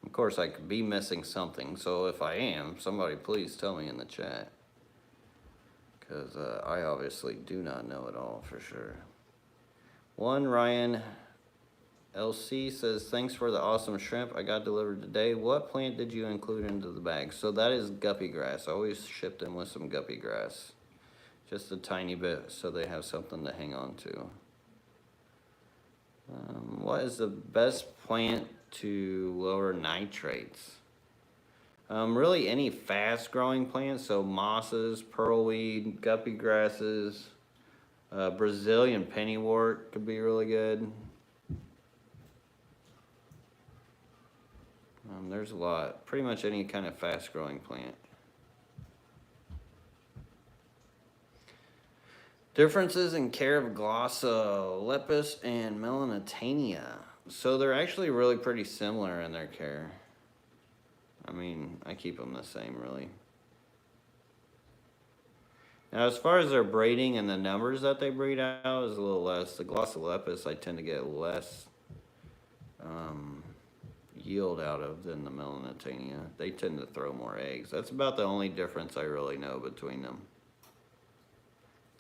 Of course, I could be missing something, so if I am, somebody please tell me in the chat. Because I obviously do not know it all for sure. One Ryan LC says, thanks for the awesome shrimp I got delivered today. What plant did you include into the bag? So that is guppy grass. I always ship them with some guppy grass. Just a tiny bit so they have something to hang on to. What is the best plant to lower nitrates? Really any fast growing plants, so mosses, pearlweed, guppy grasses, Brazilian pennywort could be really good. There's a lot, pretty much any kind of fast growing plant. Differences in care of Glossolepis and Melanitania. So they're actually really pretty similar in their care. I mean, I keep them the same, really. Now, as far as their breeding and the numbers that they breed out is a little less. The Glossolepis I tend to get less yield out of than the Melanitania. They tend to throw more eggs. That's about the only difference I really know between them.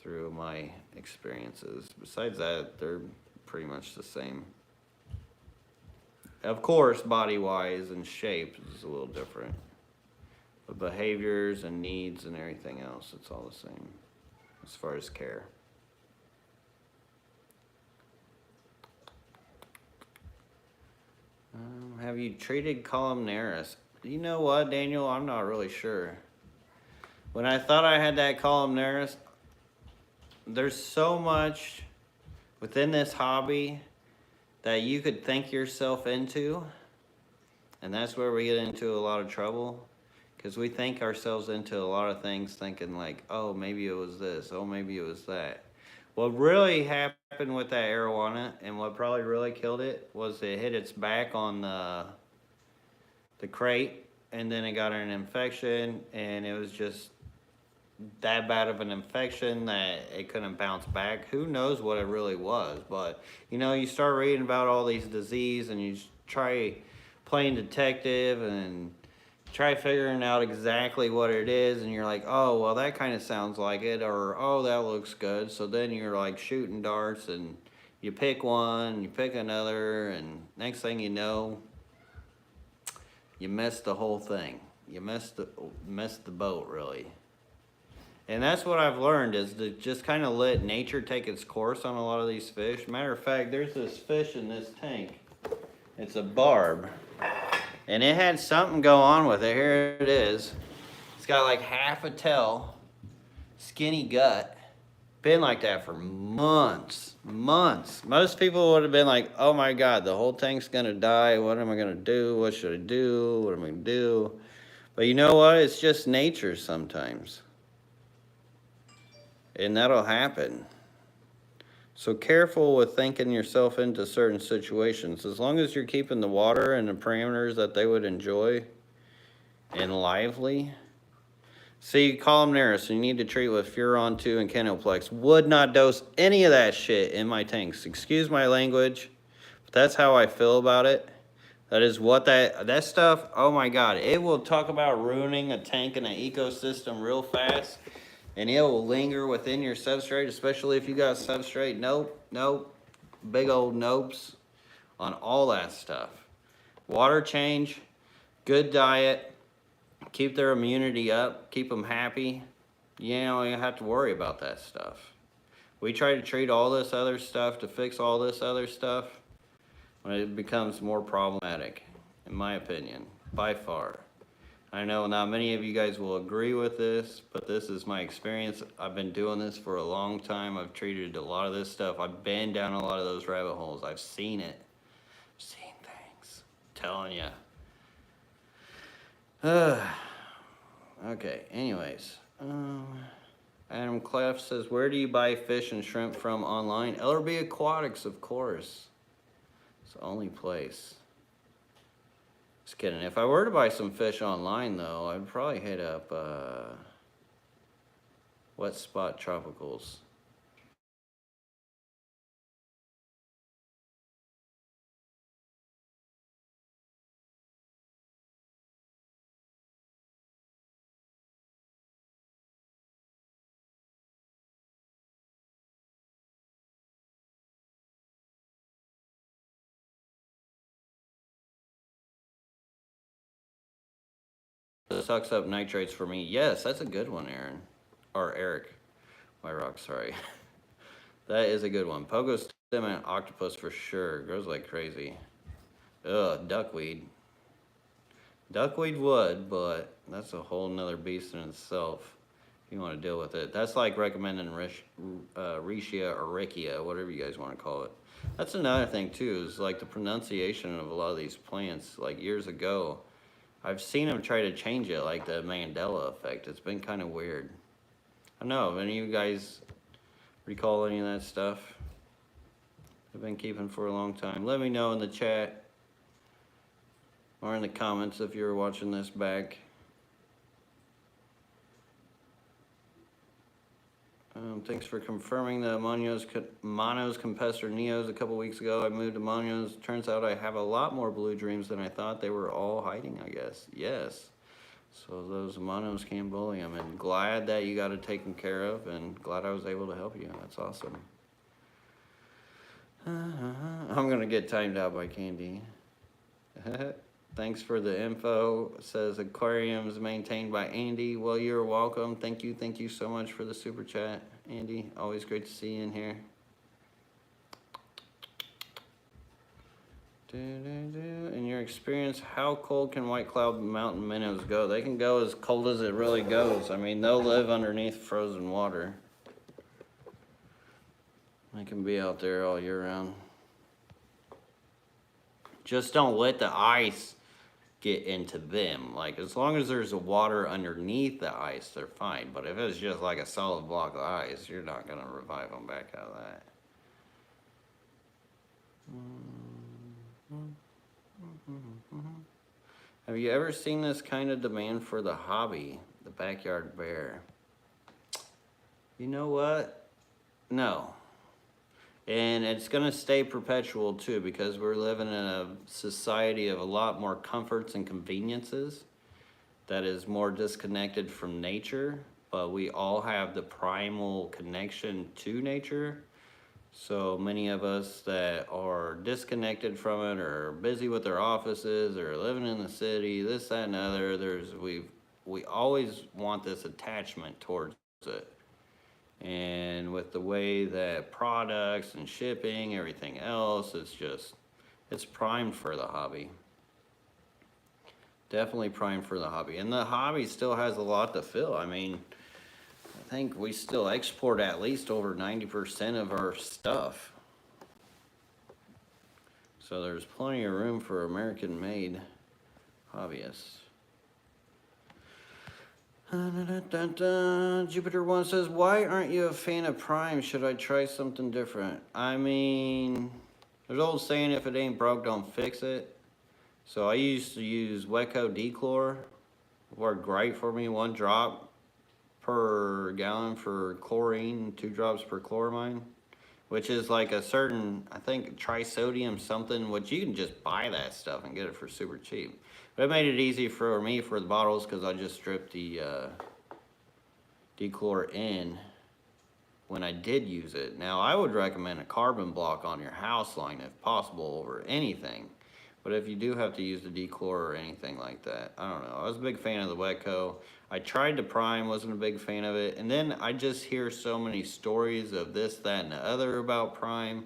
through my experiences. Besides that, they're pretty much the same. Of course, body-wise and shape is a little different. But behaviors and needs and everything else, it's all the same as far as care. Have you treated columnaris? You know what, Daniel? I'm not really sure. When I thought I had that columnaris, there's so much within this hobby that you could think yourself into, and that's where we get into a lot of trouble, because we think ourselves into a lot of things thinking like, oh, maybe it was this, oh, maybe it was that. What really happened with that arowana, and what probably really killed it, was it hit its back on the crate, and then it got an infection, and it was just that bad of an infection that it couldn't bounce back. Who knows what it really was, but you know, you start reading about all these diseases and you try playing detective and try figuring out exactly what it is, and you're like, oh, well, that kind of sounds like it, or oh, that looks good. So then you're like shooting darts, and you pick one, you pick another, and next thing you know, you missed the whole thing. You missed the boat, really. And that's what I've learned, is to just kind of let nature take its course on a lot of these fish. Matter of fact, there's this fish in this tank. It's a barb. And it had something go on with it. Here it is. It's got like half a tail, skinny gut. Been like that for months. Most people would have been like, oh my God, the whole tank's gonna die. What am I gonna do? What should I do? What am I gonna do? But you know what? It's just nature sometimes. And that'll happen. So careful with thinking yourself into certain situations. As long as you're keeping the water and the parameters that they would enjoy and lively. See, columnaris, you need to treat with Furon 2 and Kenoplex. Would not dose any of that shit in my tanks. Excuse my language, but that's how I feel about it. That is what that stuff, oh my God, it will talk about ruining a tank and an ecosystem real fast. And it will linger within your substrate, especially if you got substrate. Nope. Big old nopes on all that stuff. Water change, good diet, keep their immunity up, keep them happy. You don't even have to worry about that stuff. We try to treat all this other stuff to fix all this other stuff when it becomes more problematic, in my opinion, by far. I know not many of you guys will agree with this, but this is my experience. I've been doing this for a long time. I've treated a lot of this stuff. I've been down a lot of those rabbit holes. I've seen it. I've seen things. I'm telling you. Okay, anyways. Adam Clef says, where do you buy fish and shrimp from online? LRB Aquatics, of course. It's the only place. Just kidding. If I were to buy some fish online, though, I'd probably hit up Wet Spot Tropicals. It sucks up nitrates for me. Yes, that's a good one, Aaron. Or Eric. My rock, sorry. That is a good one. Pogo stem and octopus for sure. Grows like crazy. Ugh, duckweed. Duckweed would, but that's a whole nother beast in itself. If you want to deal with it. That's like recommending Riccia or Riccia, whatever you guys want to call it. That's another thing too, is like the pronunciation of a lot of these plants. Like years ago, I've seen them try to change it, like the Mandela effect. It's been kind of weird. I don't know, if any of you guys recall any of that stuff? I've been keeping for a long time. Let me know in the chat or in the comments if you're watching this back. Thanks for confirming the Monos Compester Neos a couple weeks ago. I moved to Monos. Turns out I have a lot more blue dreams than I thought. They were all hiding, I guess. Yes. So those Minnows can't bully them. And glad that you got it taken care of, and glad I was able to help you. That's awesome. I'm gonna get timed out by Candy. Thanks for the info. It says aquariums maintained by Andy. Well, you're welcome. Thank you so much for the super chat, Andy. Always great to see you in here. In your experience, how cold can White Cloud Mountain minnows go? They can go as cold as it really goes. I mean, they'll live underneath frozen water. They can be out there all year round. Just don't let the ice get into them. Like, as long as there's a water underneath the ice, they're fine. But if it's just like a solid block of ice, you're not gonna revive them back out of that. Have you ever seen this kind of demand for the hobby, the backyard bear? You know what? No. And it's going to stay perpetual too, because we're living in a society of a lot more comforts and conveniences that is more disconnected from nature, but we all have the primal connection to nature. So many of us that are disconnected from it, or busy with their offices, or living in the city, this, that, and other, we always want this attachment towards it. And with the way that products and shipping, everything else, it's primed for the hobby. Definitely primed for the hobby. And the hobby still has a lot to fill. I mean, I think we still export at least over 90% of our stuff. So there's plenty of room for American-made hobbyists. Jupiter 1 says, why aren't you a fan of Prime? Should I try something different? I mean, there's an old saying, if it ain't broke, don't fix it. So I used to use Weco Dechlor. It worked great for me. 1 drop per gallon for chlorine, 2 drops per chloramine, which is like a certain, I think, trisodium something, which you can just buy that stuff and get it for super cheap. But it made it easy for me for the bottles, because I just stripped the Dechlor in when I did use it. Now, I would recommend a carbon block on your house line if possible over anything. But if you do have to use the Dechlor or anything like that, I don't know. I was a big fan of the Weco. I tried the Prime, wasn't a big fan of it. And then I just hear so many stories of this, that, and the other about Prime.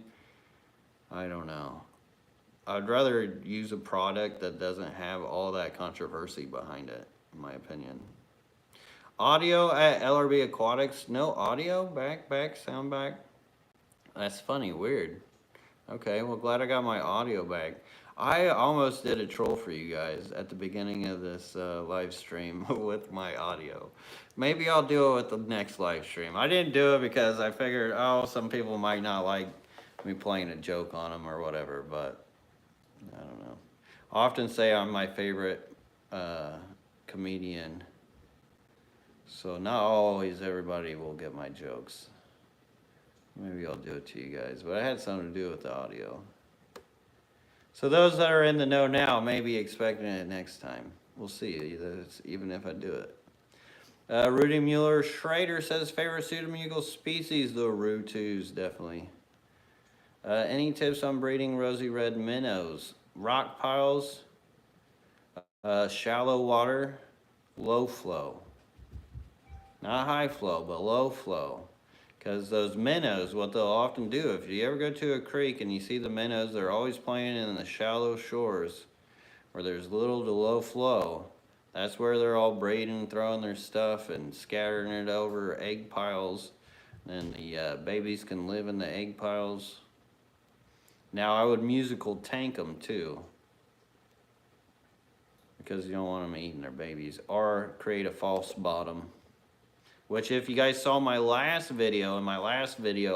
I don't know. I'd rather use a product that doesn't have all that controversy behind it, in my opinion. Audio at LRB Aquatics. No audio? Sound back? That's funny, weird. Okay, well, glad I got my audio back. I almost did a troll for you guys at the beginning of this live stream with my audio. Maybe I'll do it with the next live stream. I didn't do it because I figured, oh, some people might not like me playing a joke on them or whatever, but I don't know. I often say I'm my favorite comedian, so not always everybody will get my jokes. Maybe I'll do it to you guys, but I had something to do with the audio. So those that are in the know now may be expecting it next time. We'll see, even if I do it. Rudy Mueller Schrader says, favorite pseudomugal species? The Rutus, definitely. Any tips on breeding rosy red minnows? Rock piles, shallow water, low flow. Not high flow, but low flow. Because those minnows, what they'll often do, if you ever go to a creek and you see the minnows, they're always playing in the shallow shores where there's little to low flow. That's where they're all breeding, throwing their stuff and scattering it over egg piles. And the babies can live in the egg piles. Now, I would musical tank them too, because you don't want them eating their babies, or create a false bottom. Which, if you guys saw my last video,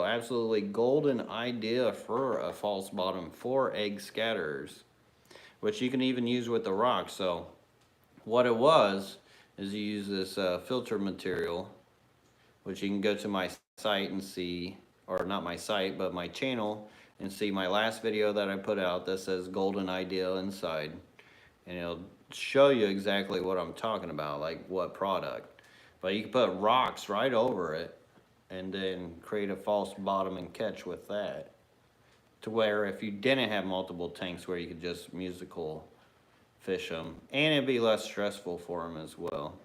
absolutely golden idea for a false bottom for egg scatterers, which you can even use with the rocks. So what it was is you use this filter material, which you can go to my site and see, or not my site, but my channel, and see my last video that I put out that says golden idea inside. and it'll show you exactly what I'm talking about, like what product. But you can put rocks right over it and then create a false bottom and catch with that. To where if you didn't have multiple tanks where you could just musical fish them, and it'd be less stressful for them as well.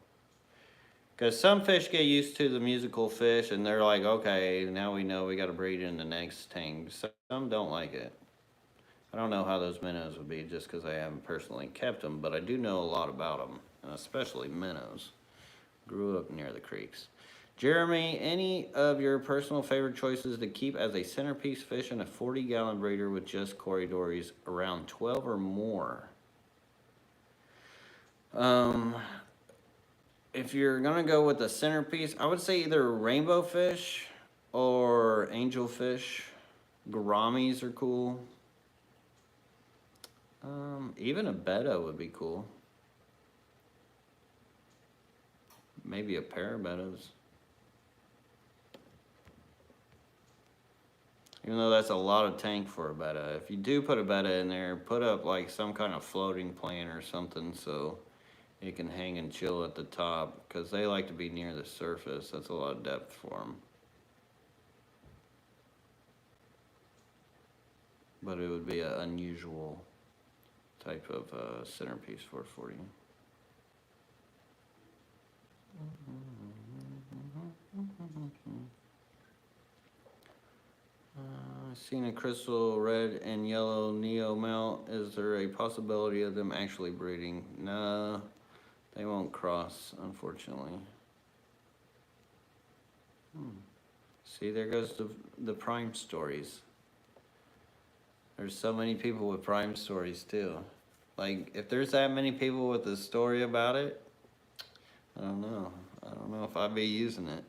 Because some fish get used to the musical fish and they're like, okay, now we know we got to breed in the next tank. Some don't like it. I don't know how those minnows would be just because I haven't personally kept them, but I do know a lot about them, and especially minnows. Grew up near the creeks. Jeremy, any of your personal favorite choices to keep as a centerpiece fish in a 40-gallon breeder with just corridors around 12 or more? If you're gonna go with the centerpiece, I would say either rainbow fish or angelfish. Gouramis are cool. Even a betta would be cool. Maybe a pair of bettas. Even though that's a lot of tank for a betta. If you do put a betta in there, put up like some kind of floating plant or something so it can hang and chill at the top, because they like to be near the surface. That's a lot of depth for them. But it would be an unusual type of centerpiece for 40. I've seen a crystal red and yellow neo mount. Is there a possibility of them actually breeding? No, they won't cross, unfortunately. See, there goes the prime stories. There's so many people with prime stories too. Like, if there's that many people with a story about it, I don't know. I don't know if I'd be using it.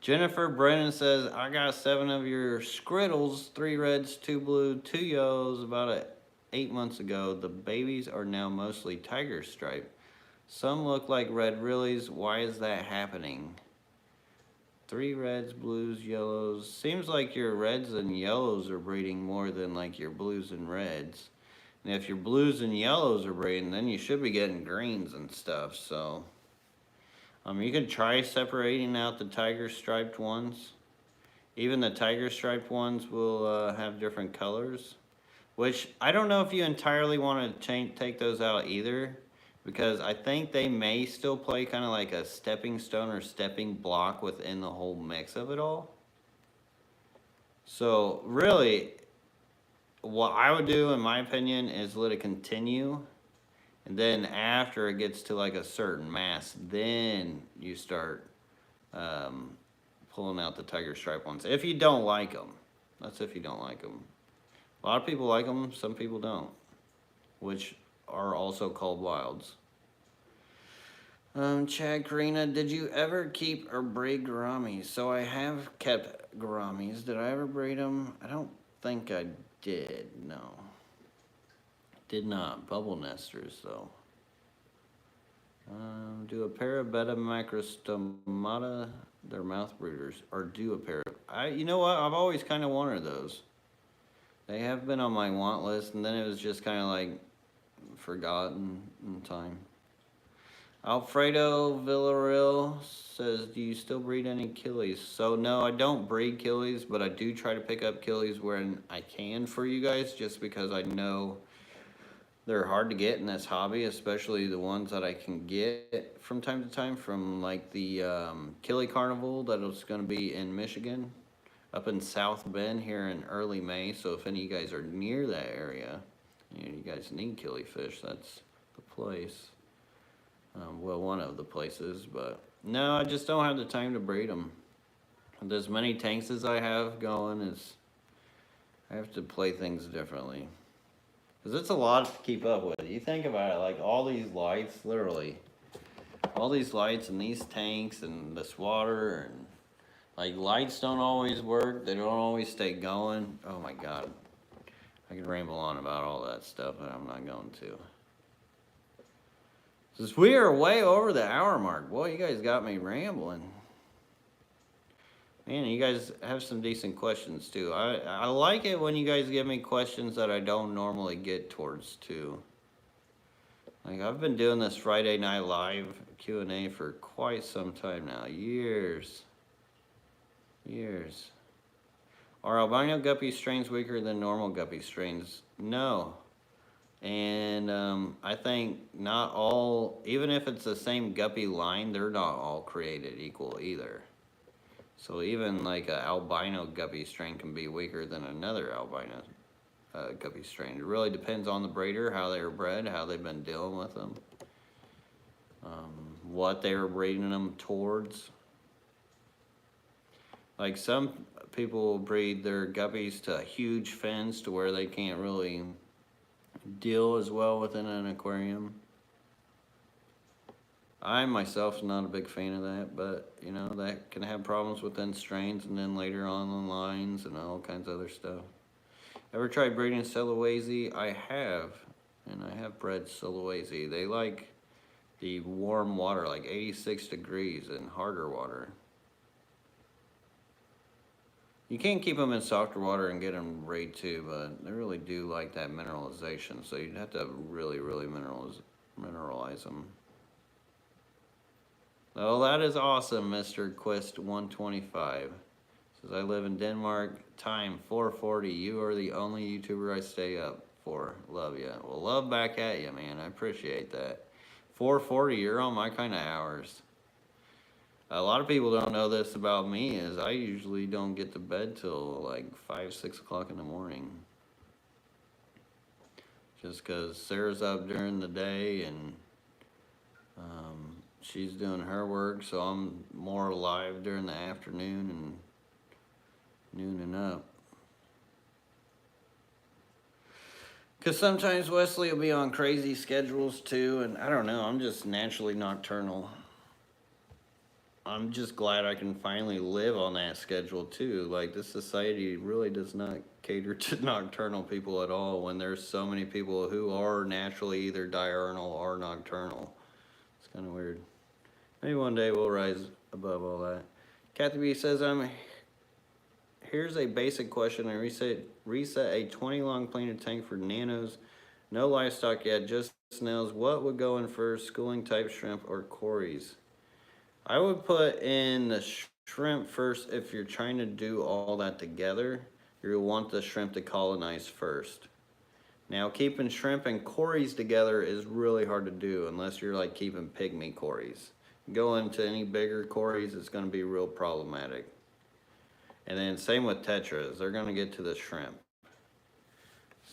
Jennifer Brennan says, I got 7 of your scriddles, 3 reds, 2 blue, 2 yellows about 8 months ago. The babies are now mostly tiger stripe. Some look like red rillies. Why is that happening? 3 reds, blues, yellows. Seems like your reds and yellows are breeding more than like your blues and reds. And if your blues and yellows are breeding, then you should be getting greens and stuff. So, you can try separating out the tiger striped ones. Even the tiger striped ones will have different colors. Which, I don't know if you entirely want to take those out either, because I think they may still play kind of like a stepping stone or stepping block within the whole mix of it all. So really, what I would do, in my opinion, is let it continue, and then after it gets to like a certain mass, then you start pulling out the tiger stripe ones. If you don't like them, that's if you don't like them. A lot of people like them, some people don't, which are also called wilds. Chad Karina, did you ever keep or breed gouramis? So I have kept gouramis. Did I ever breed them? I don't think I did, no. Did not. Bubble nesters, though. Do a pair of betta macrostomata, they're mouth breeders, or do a pair of... you know what? I've always kind of wanted those. They have been on my want list, and then it was just kind of like forgotten in time. Alfredo Villarreal says, do you still breed any Achilles? So no, I don't breed Achilles, but I do try to pick up Achilles when I can for you guys, just because I know they're hard to get in this hobby, especially the ones that I can get from time to time from like the Achilles Carnival that was going to be in Michigan, up in South Bend here in early May. So if any of you guys are near that area, you guys need killifish, that's the place. Well, one of the places, but no, I just don't have the time to breed them. With as many tanks as I have going, I have to play things differently. Because it's a lot to keep up with. You think about it, like all these lights, literally. All these lights and these tanks and this water, and like lights don't always work. They don't always stay going. Oh my God. I could ramble on about all that stuff, but I'm not going to. Since we are way over the hour mark, boy, you guys got me rambling. Man, you guys have some decent questions too. I like it when you guys give me questions that I don't normally get towards too. Like, I've been doing this Friday Night Live Q&A for quite some time now. Years. Are albino guppy strains weaker than normal guppy strains? No. And I think not all, even if it's the same guppy line, they're not all created equal either. So even like an albino guppy strain can be weaker than another albino guppy strain. It really depends on the breeder, how they were bred, how they've been dealing with them, what they were breeding them towards. Like some people will breed their guppies to huge fins to where they can't really deal as well within an aquarium. I myself am not a big fan of that, but you know, that can have problems within strains and then later on the lines and all kinds of other stuff. Ever tried breeding Sulawesi? I have, and I have bred Sulawesi. They like the warm water, like 86 degrees and harder water. You can't keep them in softer water and get them grade 2, but they really do like that mineralization, so you'd have to really mineralize them. Oh, that is awesome, Mr. Quest 125. Says, I live in Denmark, time 4:40. You are the only YouTuber I stay up for. Love ya. Well, love back at you, man. I appreciate that. 4:40, you're on my kind of hours. A lot of people don't know this about me, is I usually don't get to bed till like 5, 6 o'clock in the morning. Just because Sarah's up during the day and she's doing her work, so I'm more alive during the afternoon and nooning up. Because sometimes Wesley will be on crazy schedules too, and I don't know, I'm just naturally nocturnal. I'm just glad I can finally live on that schedule too. Like, this society really does not cater to nocturnal people at all when there's so many people who are naturally either diurnal or nocturnal. It's kind of weird. Maybe one day we'll rise above all that. Kathy B says, here's a basic question. I reset a 20 long planer tank for nanos. No livestock yet, just snails. What would go in first, schooling type shrimp or cories? I would put in the shrimp first. If you're trying to do all that together, you want the shrimp to colonize first. Now, keeping shrimp and cories together is really hard to do unless you're like keeping pygmy cories. Go into any bigger cories, it's going to be real problematic. And then same with tetras, they're going to get to the shrimp.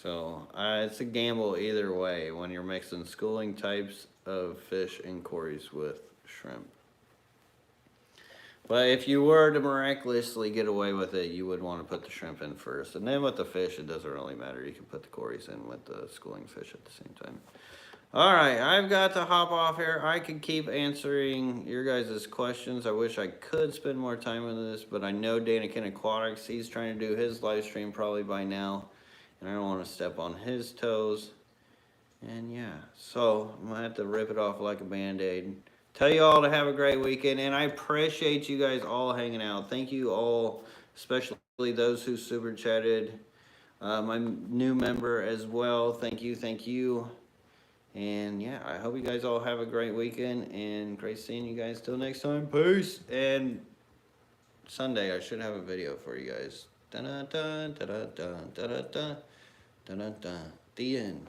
So it's a gamble either way when you're mixing schooling types of fish and cories with shrimp. But if you were to miraculously get away with it, you would want to put the shrimp in first. And then with the fish, it doesn't really matter. You can put the cories in with the schooling fish at the same time. All right, I've got to hop off here. I could keep answering your guys' questions. I wish I could spend more time on this, but I know Danikin Aquatics, he's trying to do his live stream probably by now, and I don't want to step on his toes. And yeah, so I'm going to have to rip it off like a Band-Aid. Tell you all to have a great weekend, and I appreciate you guys all hanging out. Thank you all, especially those who super chatted. My new member as well. Thank you. And yeah, I hope you guys all have a great weekend and great seeing you guys. Till next time, peace. And Sunday, I should have a video for you guys. Da-da-da, da-da-da, da-da-da, da-da-da. The end.